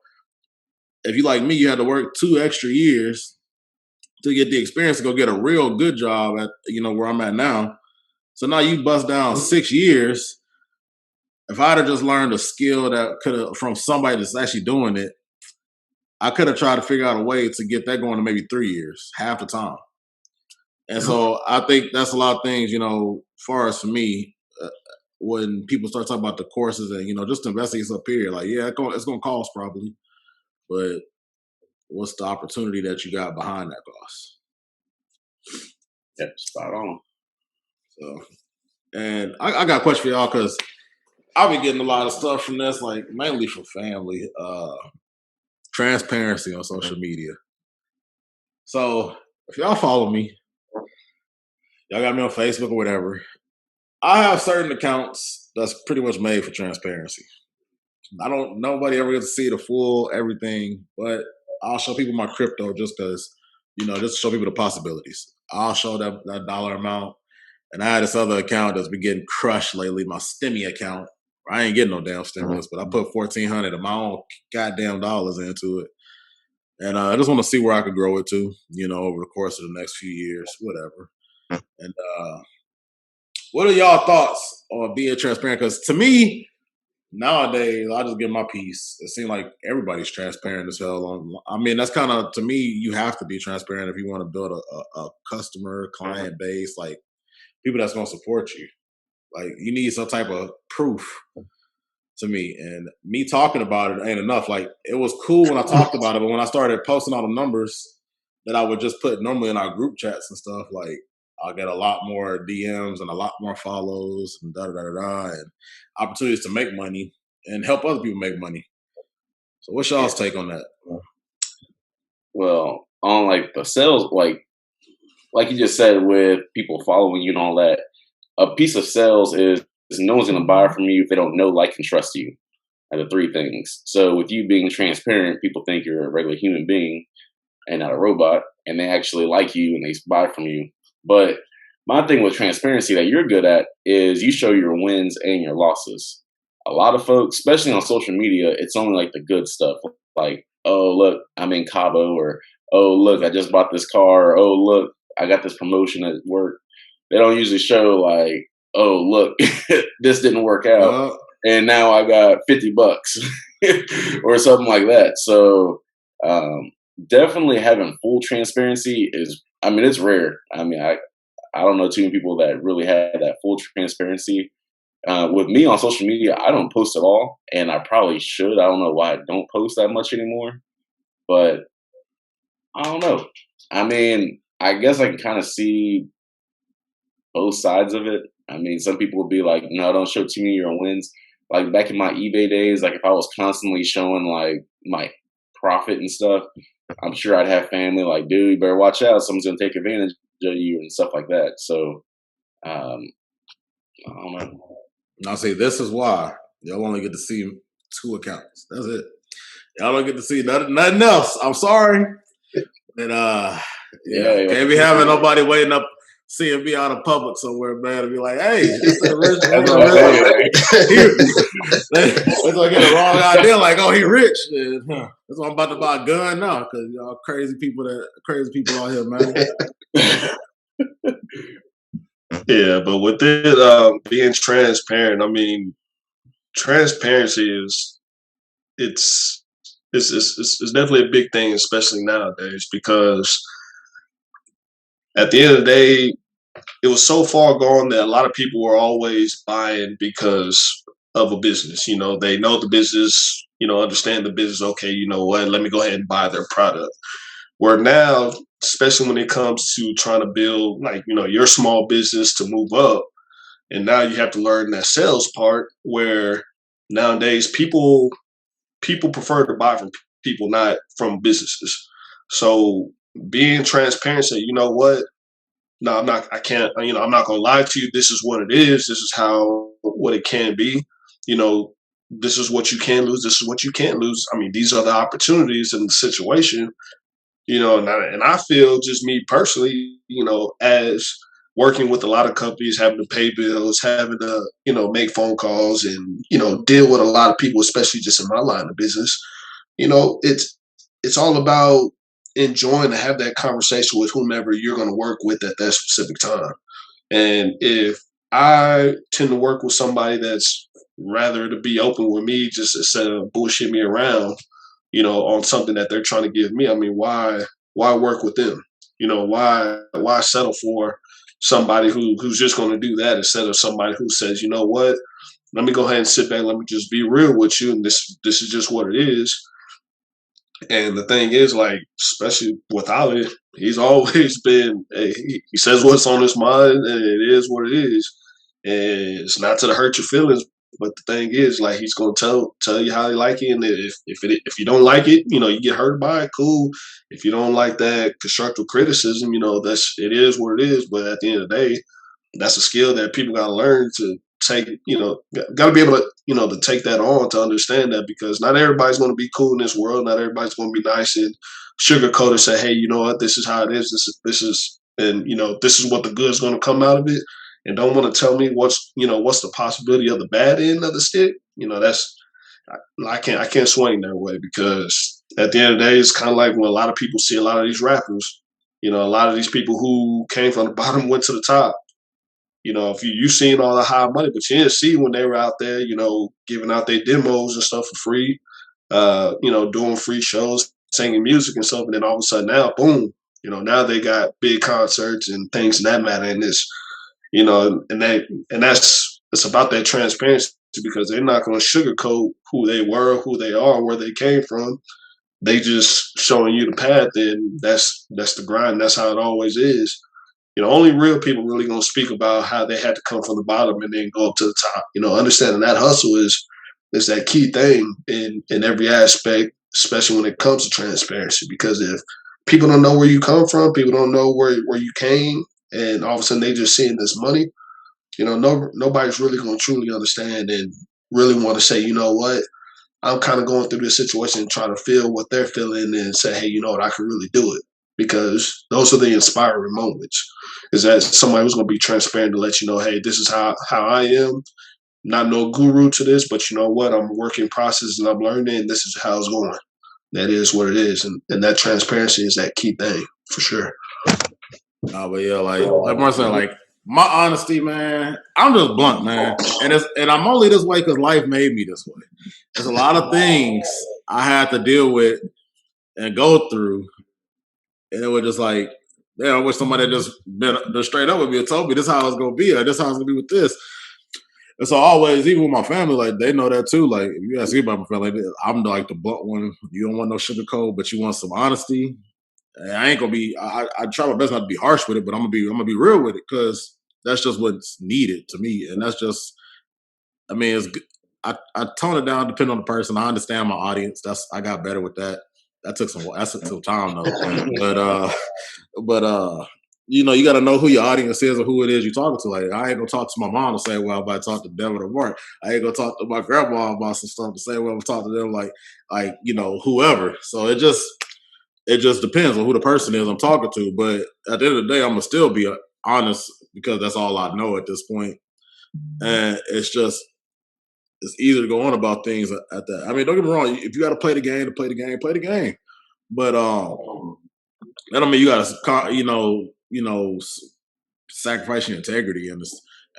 If you like me, you had to work 2 extra years to get the experience to go get a real good job at, where I'm at now. So now you bust down 6 years. If I'd have just learned a skill that could have from somebody that's actually doing it, I could have tried to figure out a way to get that going to maybe 3 years, half the time. And so I think that's a lot of things, as far as for me, when people start talking about the courses and, just investing yourself, period. Like, yeah, it's going to cost probably, but what's the opportunity that you got behind that cost? Yeah, spot on. So, and I got a question for y'all because I'll be getting a lot of stuff from this, like mainly from family. Transparency on social media. So if y'all follow me, y'all got me on Facebook or whatever, I have certain accounts that's pretty much made for transparency. Nobody ever gets to see the full everything, but I'll show people my crypto just because, just to show people the possibilities. I'll show that dollar amount. And I had this other account that's been getting crushed lately, my Stimmy account. I ain't getting no damn stimulus, but I put $1,400 of my own goddamn dollars into it. And I just want to see where I could grow it to, over the course of the next few years, whatever. And what are y'all thoughts on being transparent? Because to me, nowadays, I just get my piece. It seems like everybody's transparent as hell. That's kind of, to me, you have to be transparent if you want to build a customer, client base, like people that's going to support you. Like, you need some type of proof to me. And me talking about it ain't enough. Like, it was cool when I talked about it, but when I started posting all the numbers that I would just put normally in our group chats and stuff, like, I'll get a lot more DMs and a lot more follows and and opportunities to make money and help other people make money. So what's y'all's take on that? Well, on like the sales, like you just said, with people following you and all that, a piece of sales is no one's going to buy from you if they don't know, like, and trust you. Are the 3 things. So with you being transparent, people think you're a regular human being and not a robot, and they actually like you and they buy from you. But my thing with transparency that you're good at is you show your wins and your losses. A lot of folks, especially on social media, it's only like the good stuff. Like, oh, look, I'm in Cabo, or, oh, look, I just bought this car, or, oh, look, I got this promotion at work. They don't usually show like, oh, look, this didn't work out, and now I got $50 or something like that. So definitely having full transparency is, it's rare. I don't know too many people that really have that full transparency. With me on social media, I don't post at all, and I probably should. I don't know why I don't post that much anymore, but I don't know. I guess I can kind of see both sides of it. Some people would be like, no, don't show too many of your wins. Like back in my eBay days, like if I was constantly showing like my profit and stuff, I'm sure I'd have family like, dude, you better watch out. Someone's going to take advantage of you and stuff like that. So, I don't know. And I'll say, this is why y'all only get to see 2 accounts. That's it. Y'all don't get to see nothing else. I'm sorry. And can't be having nobody waiting up, seeing me out of public somewhere, man, and be like, hey, it's like get a wrong idea, like, oh, he rich. That's why I'm about to buy a gun now, because y'all crazy people out here, man. Yeah, but with it being transparent, transparency it's definitely a big thing, especially nowadays, because at the end of the day, it was so far gone that a lot of people were always buying because of a business. They know the business, understand the business. Okay, you know what? Let me go ahead and buy their product. Where now, especially when it comes to trying to build like, your small business to move up, and now you have to learn that sales part where nowadays people prefer to buy from people, not from businesses. So being transparent, say, you know what? No, I'm not. I can't. I'm not going to lie to you. This is what it is. This is how what it can be. You know, this is what you can lose. This is what you can't lose. I mean, these are the opportunities in the situation. And I feel just me personally, as working with a lot of companies, having to pay bills, having to, make phone calls and, deal with a lot of people, especially just in my line of business, it's all about enjoying to have that conversation with whomever you're going to work with at that specific time. And if I tend to work with somebody that's rather to be open with me just instead of bullshit me around, on something that they're trying to give me, I mean, why work with them? Why settle for somebody who's just going to do that instead of somebody who says, you know what, let me go ahead and sit back, let me just be real with you, and this is just what it is. And the thing is, like, especially with Ollie, he's always been, he says what's on his mind, and it is what it is. And it's not to hurt your feelings, but the thing is, like, he's gonna tell you how he like it, and if you don't like it, you get hurt by it, cool. If you don't like that constructive criticism, it is what it is. But at the end of the day, that's a skill that people got to learn to take, got to be able to, to take that on, to understand that, because not everybody's going to be cool in this world. Not everybody's going to be nice and sugarcoat and say, hey, you know what, this is how it is. And this is what the good's going to come out of it. And don't want to tell me what's the possibility of the bad end of the stick. I can't swing that way, because at the end of the day, it's kind of like when a lot of people see a lot of these rappers, a lot of these people who came from the bottom went to the top. If you seen all the high money, but you didn't see when they were out there, giving out their demos and stuff for free, doing free shows, singing music and stuff. And then all of a sudden now, boom, now they got big concerts and things in that matter. And it's about that transparency, because they're not going to sugarcoat who they were, who they are, where they came from. They just showing you the path, and that's the grind. That's how it always is. Only real people really going to speak about how they had to come from the bottom and then go up to the top. Understanding that hustle is that key thing in every aspect, especially when it comes to transparency. Because if people don't know where you come from, people don't know where you came, and all of a sudden they just seeing this money, nobody's really going to truly understand and really want to say, you know what, I'm kind of going through this situation and trying to feel what they're feeling and say, hey, you know what, I can really do it. Because those are the inspiring moments, is that somebody who's going to be transparent to let you know, hey, this is how I am. Not no guru to this, but you know what, I'm a work in process and I'm learning, and this is how it's going. That is what it is. And that transparency is that key thing for sure. But yeah, like Marcel, like my honesty, man, I'm just blunt, man. And I'm only this way because life made me this way. There's a lot of things I had to deal with and go through. And it was just like, yeah, I wish somebody had just been straight up with me and told me this is how it's gonna be, or this is how it's gonna be with this. And so always, even with my family, like they know that too. Like if you ask me about my family, I'm like the blunt one. You don't want no sugar coat, but you want some honesty. And I ain't gonna be. I try my best not to be harsh with it, but I'm gonna be real with it, because that's just what's needed to me, and that's just. I mean, it's. I tone it down depending on the person. I understand my audience. I got better with that. That took some time though. But you got to know who your audience is or who it is you're talking to. Like I ain't gonna talk to my mom to say, well, if I talk to Devin or Mark, I ain't gonna talk to my grandma about some stuff to say, well, I'm talking to them like whoever. So it just depends on who the person is I'm talking to. But at the end of the day, I'm gonna still be honest, because that's all I know at this point. And it's easy to go on about things at that. I mean, don't get me wrong. If you got to play the game, to play the game, play the game. But that don't mean you got to, sacrifice your integrity. And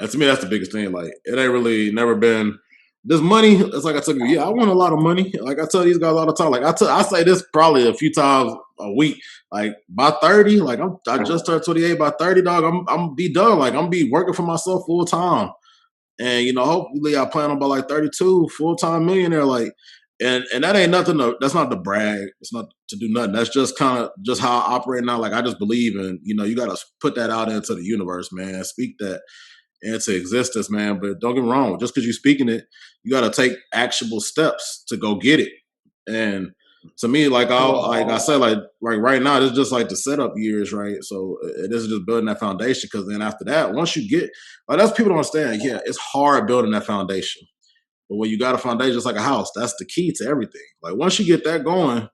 to me, that's the biggest thing. Like, it ain't really never been this money. It's like I tell you, yeah, I want a lot of money. Like I tell these guys all the time. Like I say this probably a few times a week. Like by 30, like I just turned 28. By 30, dog, I'm be done. Like I'm be working for myself full time. And hopefully I plan on by like 32, full-time millionaire. Like, And that ain't nothing that's not to brag. It's not to do nothing. That's just kind of just how I operate now. Like I just believe in, you got to put that out into the universe, man. Speak that into existence, man. But don't get me wrong, just because you're speaking it, you got to take actionable steps to go get it. And to me, like I said, like right now, it's just like the setup years, right? So this is just building that foundation. Because then after that, once you get, like that's people don't understand. Yeah, it's hard building that foundation. But when you got a foundation, it's like a house. That's the key to everything. Like once you get that going,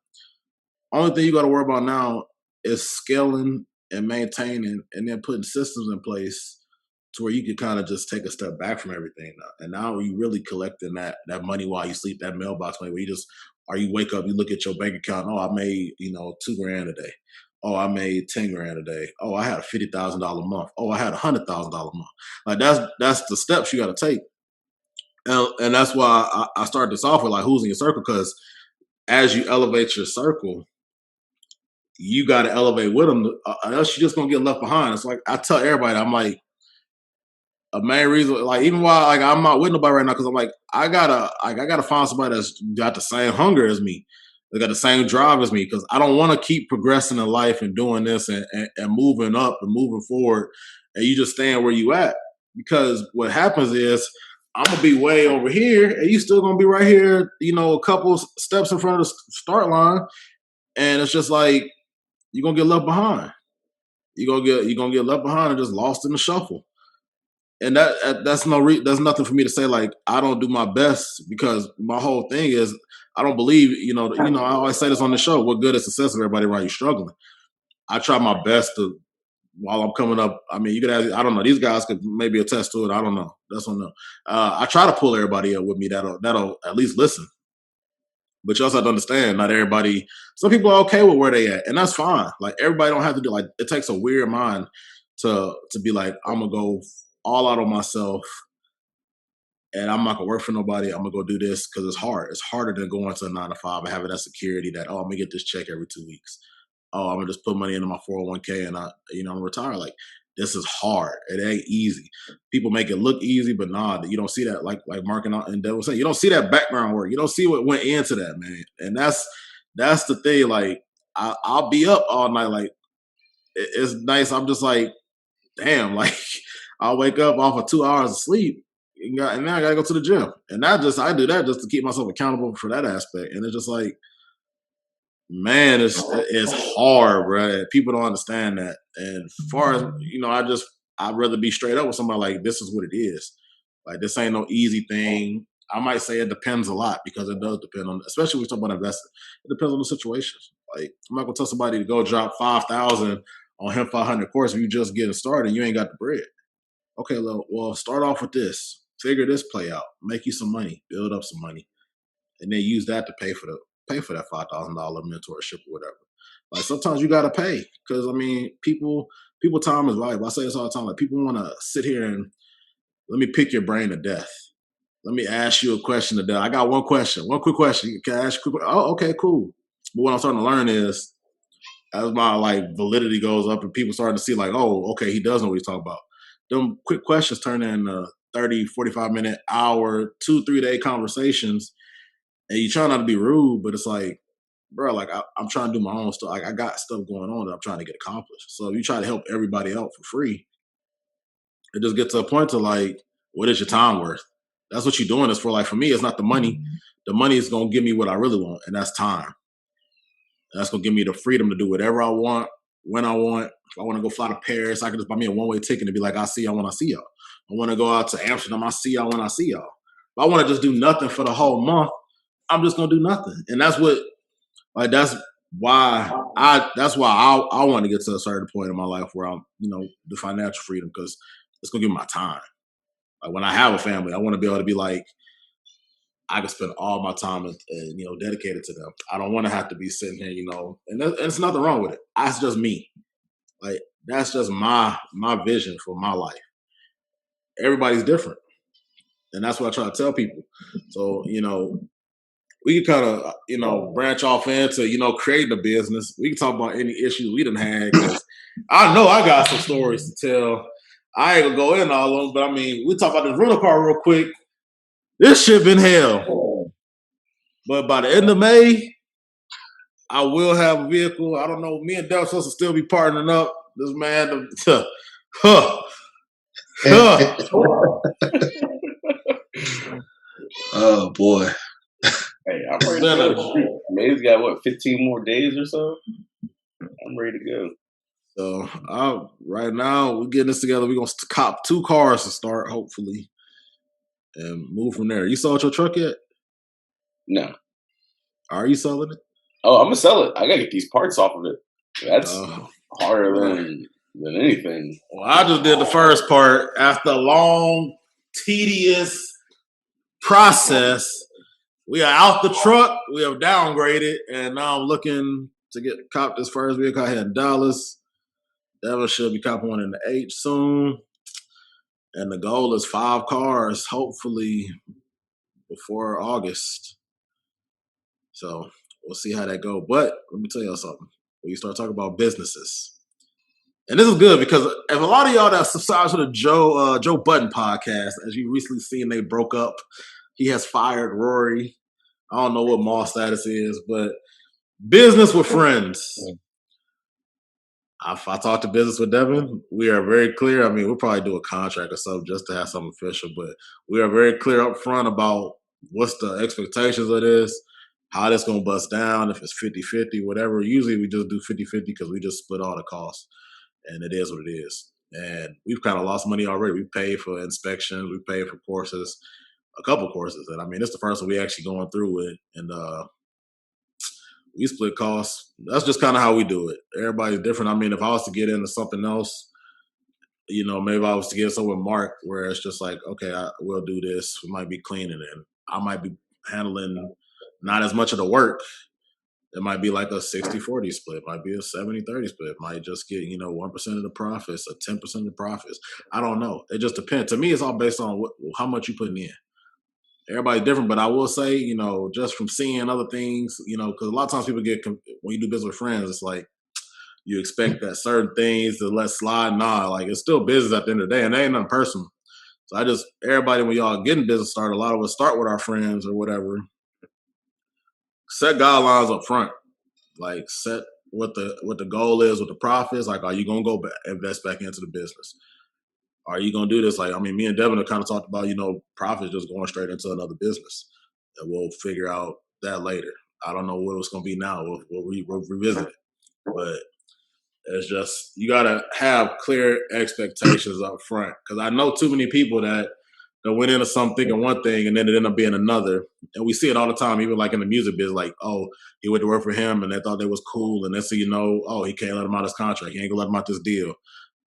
only thing you got to worry about now is scaling and maintaining, and then putting systems in place to where you can kind of just take a step back from everything now. And now you really collecting that money while you sleep, that mailbox money where you just, or you wake up, you look at your bank account. Oh, I made $2,000 a day. Oh, I made 10 grand a day. Oh, I had a $50,000 a month. Oh, I had $100,000 a month. Like that's the steps you got to take. And that's why I started this off with like who's in your circle, because as you elevate your circle, you got to elevate with them, else you're just gonna get left behind. It's like I tell everybody, I'm like, a main reason, like even while like I'm not with nobody right now, because I'm like I gotta find somebody that's got the same hunger as me, they got the same drive as me, because I don't want to keep progressing in life and doing this and moving up and moving forward, and you just staying where you at. Because what happens is I'm gonna be way over here, and you still gonna be right here, a couple steps in front of the start line, and it's just like you're gonna get left behind. You're gonna get left behind and just lost in the shuffle. And that's nothing for me to say like I don't do my best, because my whole thing is I don't believe, I always say this on the show, what good is success if everybody around you struggling? I try my best to, while I'm coming up. I mean, you could ask, I don't know, these guys could maybe attest to it. I don't know. That's on them. I try to pull everybody up with me that'll at least listen. But you also have to understand, not everybody. Some people are okay with where they at, and that's fine. Like everybody don't have to do. Like it takes a weird mind to be like, I'm gonna go all out on myself, and I'm not gonna work for nobody. I'm gonna go do this because it's hard. It's harder than going to a 9 to 5 and having that security that, oh, I'm gonna get this check every 2 weeks. Oh, I'm gonna just put money into my 401k and I'm gonna retire. Like this is hard. It ain't easy. People make it look easy, but nah, you don't see that. Like Mark and Devin was saying, you don't see that background work. You don't see what went into that, man. And that's the thing. Like I'll be up all night. Like it's nice. I'm just like, damn. Like I'll wake up off of 2 hours of sleep, and now I gotta go to the gym. And I do that just to keep myself accountable for that aspect. And it's just like, man, it's hard, bro. People don't understand that. And as far as I'd rather be straight up with somebody like this is what it is. Like this ain't no easy thing. I might say it depends a lot, because it does depend on, especially when we talk about investing. It depends on the situation. Like I'm not gonna tell somebody to go drop 5,000 on him 500 course if you just getting started and you ain't got the bread. Okay, well, start off with this. Figure this play out. Make you some money. Build up some money, and then use that to pay for that $5,000 mentorship or whatever. Like sometimes you gotta pay, because I mean, people time is valuable. I say this all the time. Like people want to sit here and let me pick your brain to death. Let me ask you a question to death. I got one quick question. Can I ask you? Oh, okay, cool. But what I'm starting to learn is, as my like validity goes up and people starting to see like, oh, okay, he does know what he's talking about. Them quick questions turn into 30, 45 minute, hour, 2-3 day conversations. And you try not to be rude, but it's like, bro, like I'm trying to do my own stuff. Like I got stuff going on that I'm trying to get accomplished. So if you try to help everybody out for free, it just gets to a point to like, what is your time worth? That's what you're doing this for. Like for me, it's not the money. The money is gonna give me what I really want, and that's time. That's gonna give me the freedom to do whatever I want, when I want. If I want to go fly to Paris, I can just buy me a one-way ticket and be like, I see y'all when I see y'all. I want to go out to Amsterdam, I see y'all when I see y'all. If I want to just do nothing for the whole month, I'm just gonna do nothing. And that's why I want to get to a certain point in my life where I'm, the financial freedom, because it's gonna give me my time. Like when I have a family, I want to be able to be like, I can spend all my time and dedicated to them. I don't want to have to be sitting here, and there's nothing wrong with it. That's just me. Like that's just my vision for my life. Everybody's different, and that's what I try to tell people. So we can kind of branch off into creating a business. We can talk about any issues we done had, because I know I got some stories to tell. I ain't gonna go in all of them, but I mean, we talk about this rental car real quick. This shit been hell. But by the end of May, I will have a vehicle. I don't know. Me and Devin supposed to still be partnering up. This man, Oh boy. Hey, I'm ready to go. May's got what, 15 more days or so? I'm ready to go. So right now we're getting this together. We're gonna cop 2 cars to start, hopefully, and move from there. You sold your truck yet? No. Are you selling it? Oh, I'm gonna sell it. I gotta get these parts off of it. That's harder than anything. Well, I just did the first part after a long, tedious process. We are out the truck. We have downgraded, and now I'm looking to cop this first vehicle out here in Dallas. Devin should be copping one in the H soon. And the goal is 5 cars, hopefully, before August. So we'll see how that goes. But let me tell y'all something. When you start talking about businesses, and this is good because if a lot of y'all that subscribe to the Joe Budden podcast, as you recently seen, they broke up. He has fired Rory. I don't know what mall status is, but business with friends. If I talk to business with Devin, we are very clear. I mean, we'll probably do a contract or something just to have something official, but we are very clear up front about what's the expectations of this, how this going to bust down, if it's 50-50, whatever. Usually we just do 50-50 because we just split all the costs, and it is what it is. And we've kind of lost money already. We paid for inspections. We paid for courses, a couple courses. And I mean, it's the first one we actually going through with. And we split costs. That's just kind of how we do it. Everybody's different. I mean, if I was to get into something else, maybe I was to get something with Mark where it's just like, okay, we'll do this. We might be cleaning and I might be handling not as much of the work. It might be like a 60-40 split. It might be a 70-30 split. It might just get, 1% of the profits or 10% of the profits. I don't know. It just depends. To me, it's all based on how much you're putting in. Everybody's different, but I will say, just from seeing other things, because a lot of times people when you do business with friends, it's like you expect that certain things to let slide. Nah, like it's still business at the end of the day, and it ain't nothing personal. So everybody, when y'all getting business started, a lot of us start with our friends or whatever. Set guidelines up front, like set what the goal is, what the profits. Like, are you gonna go invest back into the business? Are you going to do this? Like, I mean, me and Devin have kind of talked about, profits just going straight into another business. And we'll figure out that later. I don't know what it's going to be now. We'll revisit it. But it's just, you got to have clear expectations up front. Because I know too many people that went into something thinking one thing and then it ended up being another. And we see it all the time, even like in the music biz, like, oh, he went to work for him and they thought they was cool. And then so oh, he can't let him out his contract. He ain't going to let him out this deal.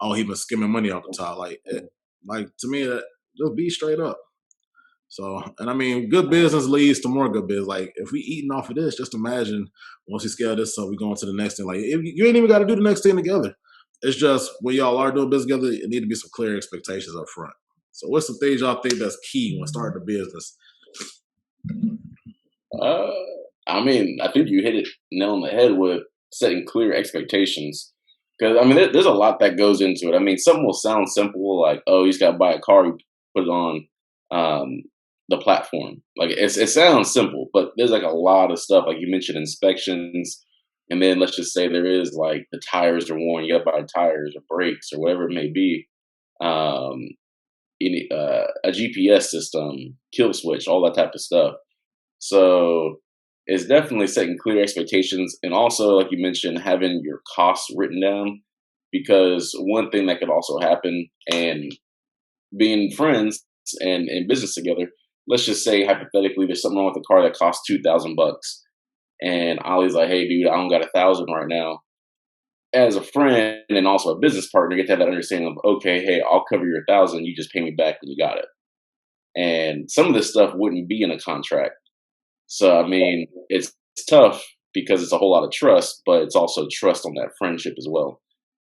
Oh, he been skimming money off the top. Like to me, just be straight up. So, and I mean, good business leads to more good business. Like, if we eating off of this, just imagine once we scale this up, we going to the next thing. Like, you ain't even got to do the next thing together. It's just when y'all are doing business together, it need to be some clear expectations up front. So, what's some things y'all think that's key when starting a business? I mean, I think you hit it nail on the head with setting clear expectations. Because, I mean, there's a lot that goes into it. I mean, something will sound simple, like, oh, you just got to buy a car, you put it on the platform. Like, it sounds simple, but there's, like, a lot of stuff. Like, you mentioned inspections, and then let's just say there is, like, the tires are worn, you got to buy tires or brakes or whatever it may be. A GPS system, kill switch, all that type of stuff. So it's definitely setting clear expectations, and also, like you mentioned, having your costs written down, because one thing that could also happen, and being friends and in business together, let's just say hypothetically there's something wrong with the car that costs $2,000, and Ollie's like, hey dude, I don't got 1,000 right now. As a friend and also a business partner, you get to have that understanding of, okay, hey, I'll cover your 1,000, you just pay me back when you got it. And some of this stuff wouldn't be in a contract. So, I mean, it's tough because it's a whole lot of trust, but it's also trust on that friendship as well.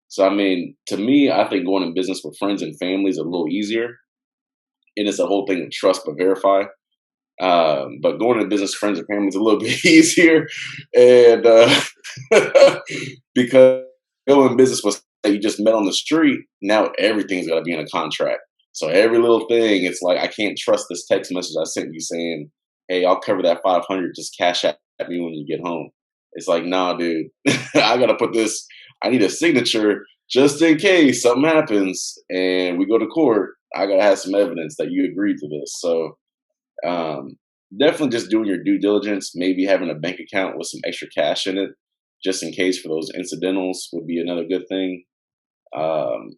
So, I mean, to me, I think going in business with friends and family is a little easier. And it's a whole thing of trust but verify. But going into business with friends and family is a little bit easier. And because going in business with that you just met on the street, now everything's got to be in a contract. So every little thing, it's like, I can't trust this text message I sent you saying, hey, I'll cover that 500. Just cash at me when you get home. It's like, nah, dude, I gotta put this. I need a signature just in case something happens and we go to court. I gotta have some evidence that you agreed to this. So definitely just doing your due diligence. Maybe having a bank account with some extra cash in it, just in case for those incidentals, would be another good thing. Um,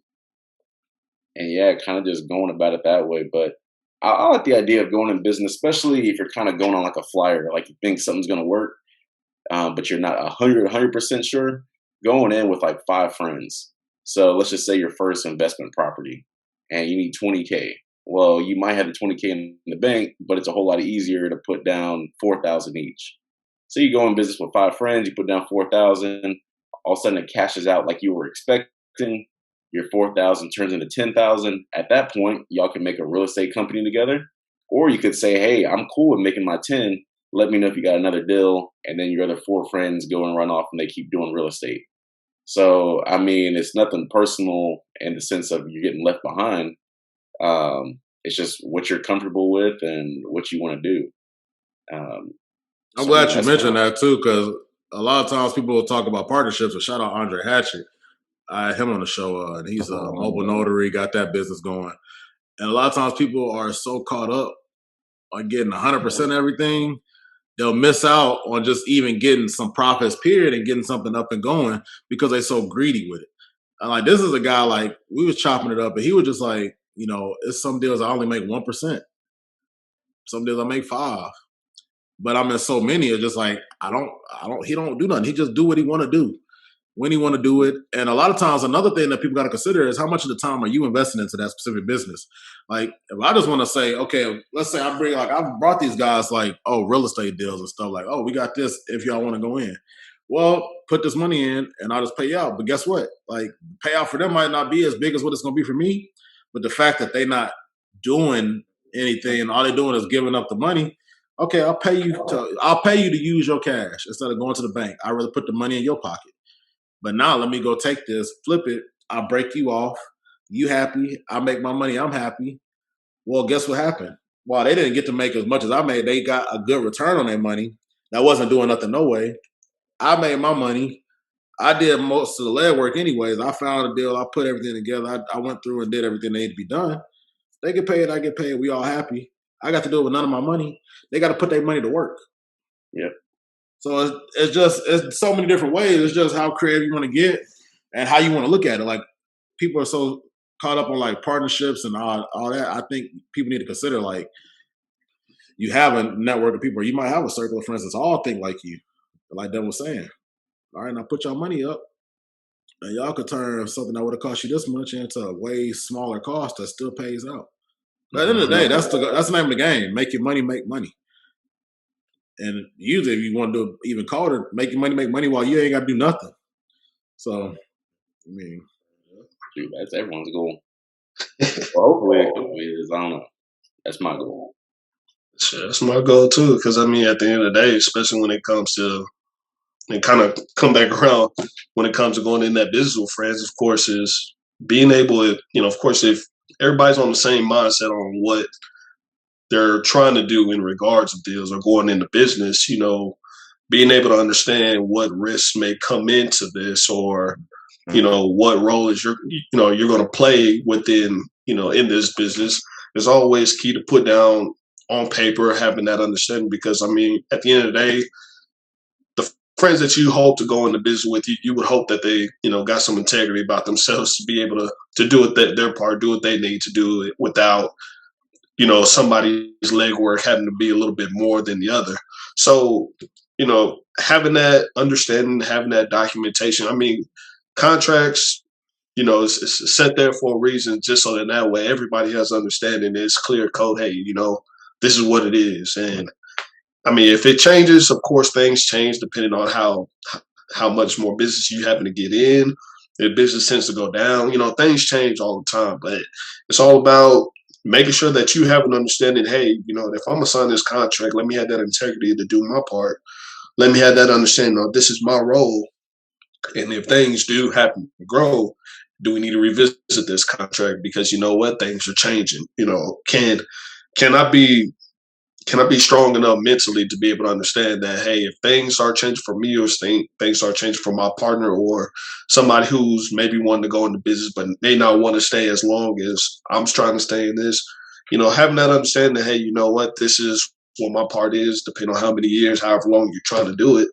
and yeah, kind of just going about it that way. But I like the idea of going in business, especially if you're kind of going on like a flyer, like you think something's gonna work, but you're not 100% sure. Going in with like 5 friends. So let's just say your first investment property, and you need 20K. Well, you might have the 20K in the bank, but it's a whole lot easier to put down 4,000 each. So you go in business with 5 friends, you put down 4,000. All of a sudden, it cashes out like you were expecting. Your 4,000 turns into 10,000. At that point, y'all can make a real estate company together, or you could say, "Hey, I'm cool with making my 10. Let me know if you got another deal." And then your other 4 friends go and run off, and they keep doing real estate. So, I mean, it's nothing personal in the sense of you're getting left behind. It's just what you're comfortable with and what you want to do. Um, I'm so, yeah, glad you mentioned that too, because a lot of times people will talk about partnerships. But shout out Andre Hatchett. I had him on the show, and he's a mobile notary, got that business going. And a lot of times people are so caught up on getting 100% everything, they'll miss out on just even getting some profits, period, and getting something up and going because they're so greedy with it. And like, this is a guy, like, we was chopping it up, and he was just like, it's some deals I only make 1%. Some deals I make 5. But I'm in so many, it's just like, he don't do nothing. He just do what he want to do when you want to do it. And a lot of times, another thing that people got to consider is how much of the time are you investing into that specific business? Like, if I just want to say, okay, let's say I've brought these guys like, real estate deals and stuff like, we got this if y'all want to go in. Well, put this money in and I'll just pay you out. But guess what? Like, payout for them might not be as big as what it's going to be for me. But the fact that they're not doing anything and all they're doing is giving up the money. Okay, I'll pay you to use your cash instead of going to the bank. I'd rather put the money in your pocket. But now let me go take this, flip it. I'll break you off. You happy. I make my money. I'm happy. Well, guess what happened? While they didn't get to make as much as I made, they got a good return on their money. That wasn't doing nothing no way. I made my money. I did most of the legwork anyways. I found a deal. I put everything together. I went through and did everything they need to be done. They get paid. I get paid. We all happy. I got to do it with none of my money. They got to put their money to work. yeah. So it's so many different ways. It's just how creative you want to get and how you want to look at it. Like, people are so caught up on like partnerships and all that. I think people need to consider, like, you have a network of people, or you might have a circle of friends that's all think like you. Like Devin was saying, all right, now put your money up, and y'all could turn something that would have cost you this much into a way smaller cost that still pays out. But at the end of the day, that's the name of the game. Make your money, make money. And usually, if you want to do it even colder, make money while you ain't got to do nothing. So, I mean, Dude, that's everyone's goal. Well, hopefully it is. I don't know. That's my goal. Sure, that's my goal too. Because I mean, at the end of the day, especially when it comes to, and kind of come back around when it comes to going in that business with friends, of course, is being able to, of course, if everybody's on the same mindset on what they're trying to do in regards to deals or going into business, being able to understand what risks may come into this, or what role is you're going to play within, in this business, is always key to put down on paper, having that understanding. Because I mean, at the end of the day, the friends that you hope to go into business with, you would hope that they, got some integrity about themselves to be able to do it, their part, do what they need to do it without, somebody's legwork having to be a little bit more than the other. So, having that understanding, having that documentation, I mean, contracts, it's set there for a reason, just so that way everybody has understanding. It's clear code. Hey, this is what it is. And I mean, if it changes, of course, things change depending on how much more business you happen to get in. If business tends to go down, things change all the time. But it's all about making sure that you have an understanding. Hey, if I'm gonna sign this contract, let me have that integrity to do my part. Let me have that understanding of this is my role. And if things do happen to grow, do we need to revisit this contract? Because you know what, things are changing. Can I be can I be strong enough mentally to be able to understand that, hey, if things are changing for me or things are changing for my partner or somebody who's maybe wanting to go into business but may not want to stay as long as I'm trying to stay in this, having that understanding that, hey, you know what, this is what my part is, depending on how many years, however long you're trying to do it,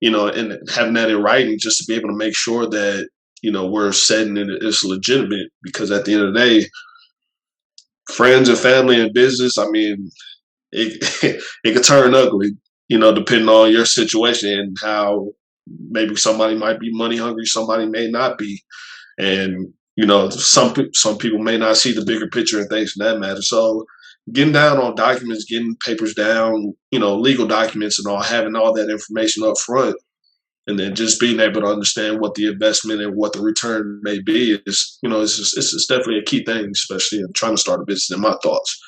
and having that in writing just to be able to make sure that, we're setting it as legitimate, because at the end of the day, friends and family and business, I mean, it it could turn ugly, depending on your situation and how maybe somebody might be money hungry, somebody may not be, and some people may not see the bigger picture and things in that matter. So getting down on documents, getting papers down, legal documents and all, having all that information up front, and then just being able to understand what the investment and what the return may be is, it's definitely a key thing, especially in trying to start a business. In my thoughts,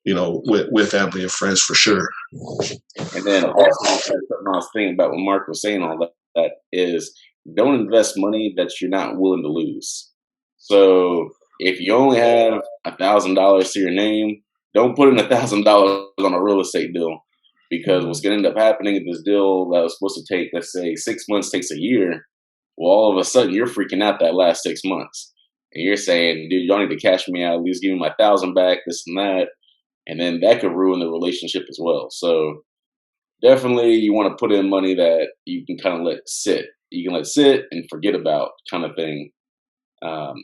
with family and friends for sure. And then also something I was thinking about when Mark was saying all that is, don't invest money that you're not willing to lose. So if you only have $1,000 to your name, don't put in $1,000 on a real estate deal, because what's going to end up happening if this deal that was supposed to take, let's say, 6 months takes a year, well, all of a sudden you're freaking out that last 6 months, and you're saying, "Dude, y'all need to cash me out, at least give me my 1,000 back, this and that," and then that could ruin the relationship as well. So definitely you want to put in money that you can kind of let sit. You can let sit and forget about, kind of thing.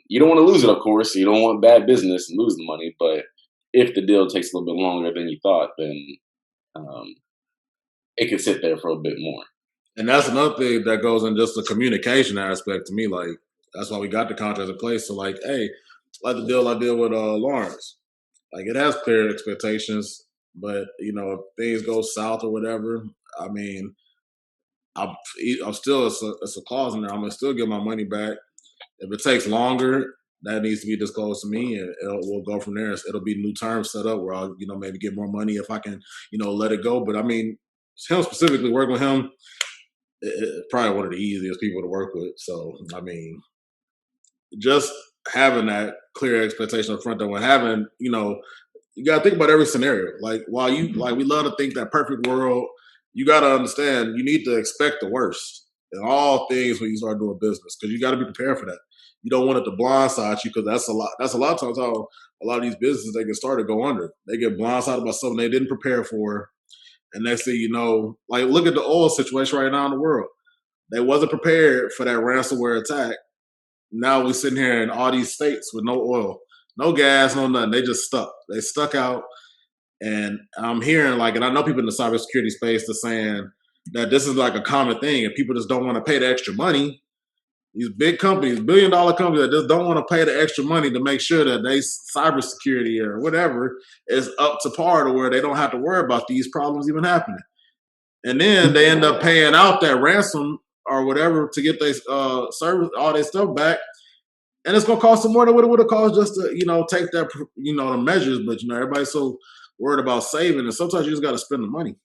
You don't want to lose it, of course. You don't want bad business and lose the money. But if the deal takes a little bit longer than you thought, then um, it could sit there for a bit more. And that's another thing that goes in just the communication aspect to me. Like, that's why we got the contract in place. So, like, hey, like the deal I did with Lawrence, like it has clear expectations, but if things go south or whatever, I mean, I'm, I'm still it's a clause in there. I'm gonna still get my money back. If it takes longer, that needs to be disclosed to me, and we'll go from there. It'll be new terms set up where I'll maybe get more money if I can let it go. But I mean, him specifically, working with him, probably one of the easiest people to work with. So I mean, just having that clear expectation up front, that when having you got to think about every scenario. Like, while we love to think that perfect world, you got to understand you need to expect the worst in all things when you start doing business, because you got to be prepared for that. You don't want it to blindside you, because that's a lot. That's a lot of times how a lot of these businesses, they get started, go under. They get blindsided by something they didn't prepare for, and next thing you know, like, look at the oil situation right now in the world. They wasn't prepared for that ransomware attack. Now we're sitting here in all these states with no oil, no gas, no nothing. They just stuck. They stuck out. And I'm hearing, like, and I know people in the cybersecurity space, they're saying that this is like a common thing, and people just don't want to pay the extra money. These big companies, $1 billion companies, that just don't want to pay the extra money to make sure that they cybersecurity or whatever is up to par, to where they don't have to worry about these problems even happening. And then they end up paying out that ransom or whatever to get their service, all their stuff back, and it's gonna cost them more than what it would have cost just to take that the measures. But everybody's so worried about saving, and sometimes you just got to spend the money.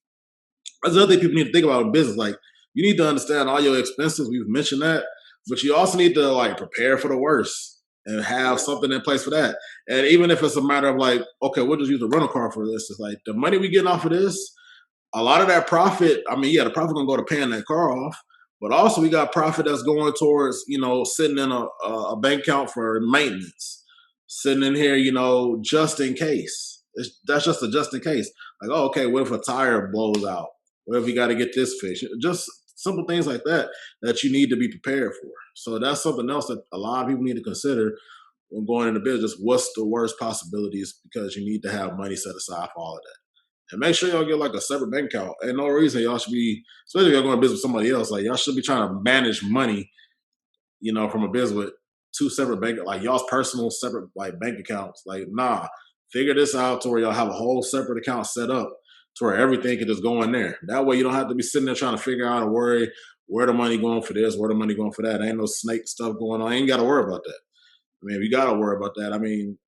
That's the other thing people need to think about in business. Like, you need to understand all your expenses. We've mentioned that, but you also need to, like, prepare for the worst and have something in place for that. And even if it's a matter of, like, okay, we'll just use the rental car for this. It's like, the money we getting off of this, a lot of that profit. I mean, yeah, the profit gonna go to paying that car off, but also we got profit that's going towards sitting in a bank account for maintenance, sitting in here just in case. That's just a just in case. Like, oh, okay, what if a tire blows out? What if we got to get this fixed? Just simple things like that that you need to be prepared for. So that's something else that a lot of people need to consider when going into business. What's the worst possibilities? Because you need to have money set aside for all of that. And make sure y'all get like a separate bank account. Ain't no reason y'all should be, especially if y'all going to business with somebody else, like, y'all should be trying to manage money, from a business with two separate like y'all's personal separate, like, bank accounts. Like, nah, figure this out to where y'all have a whole separate account set up to where everything can just go in there. That way you don't have to be sitting there trying to figure out and worry where the money going for this, where the money going for that. Ain't no snake stuff going on. Ain't got to worry about that. I mean, if you got to worry about that, I mean,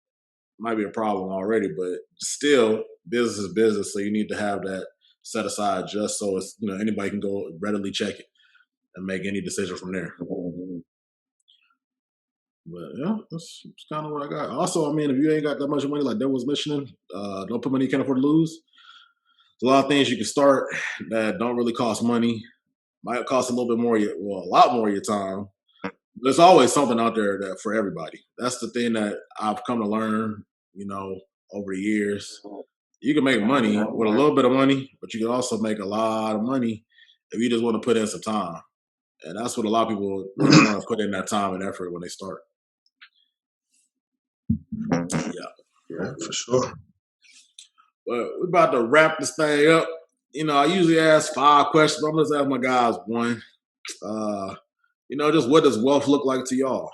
might be a problem already, but still, business is business. So you need to have that set aside just so it's anybody can go readily check it and make any decision from there. But yeah, that's kind of what I got. Also, I mean, if you ain't got that much money, like Devin was mentioning, don't put money you can't afford to lose. a lot of things you can start that don't really cost money. Might cost a little bit more, a lot more of your time. There's always something out there that for everybody. That's the thing that I've come to learn, over the years. You can make money with a little bit of money, but you can also make a lot of money if you just want to put in some time. And that's what a lot of people they don't want to put in that time and effort when they start. Yeah, for sure. But we're about to wrap this thing up. I usually ask 5 questions, but I'm just ask my guys one. Just what does wealth look like to y'all?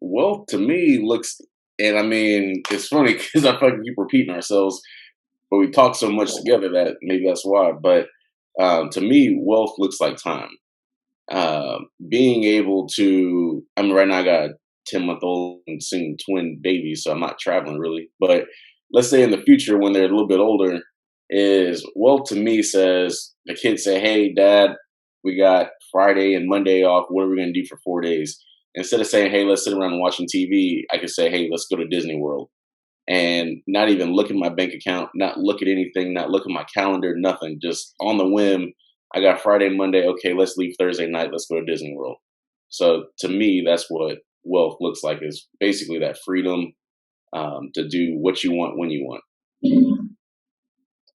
Wealth to me looks, and I mean, it's funny because I fucking keep repeating ourselves, but we talk so much together that maybe that's why. But to me, wealth looks like time. Being able to, I mean, right now I got a 10-month-old and soon twin babies, so I'm not traveling really. But let's say in the future when they're a little bit older, is wealth to me says the kids say, "Hey, Dad, we got Friday and Monday off. What are we gonna do for 4 days?" Instead of saying, "Hey, let's sit around and watching TV," I could say, "Hey, let's go to Disney World," and not even look at my bank account, not look at anything, not look at my calendar, nothing. Just on the whim, I got Friday, Monday. Okay, let's leave Thursday night. Let's go to Disney World. So to me, that's what wealth looks like, is basically that freedom to do what you want when you want.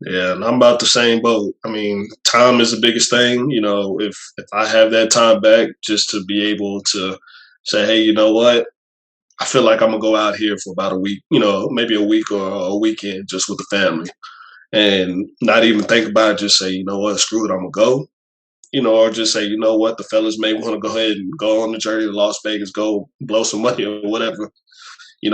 Yeah, and I'm about the same boat. I mean, time is the biggest thing. If I have that time back, just to be able to say, hey, you know what? I feel like I'm gonna go out here for about a week, maybe a week or a weekend just with the family, and not even think about it. Just say, you know what? Screw it, I'm gonna go. Or just say, you know what? The fellas may want to go ahead and go on the journey to Las Vegas, go blow some money or whatever.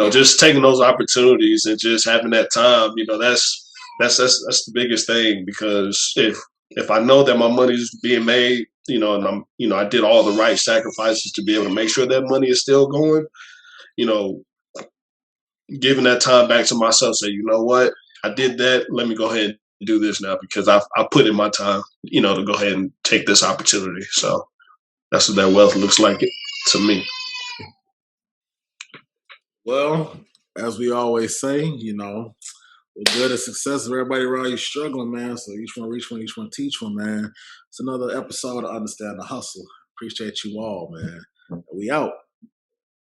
Just taking those opportunities and just having that time. That's the biggest thing, because if I know that my money's being made, and I did all the right sacrifices to be able to make sure that money is still going, you know, giving that time back to myself, say, you know what, I did that. Let me go ahead and do this now because I put in my time, to go ahead and take this opportunity. So that's what that wealth looks like to me. Well, as we always say, good and success of everybody around you struggling, man. So each one reach one, each one teach one, man. It's another episode of Understand the Hustle. Appreciate you all, man. We out.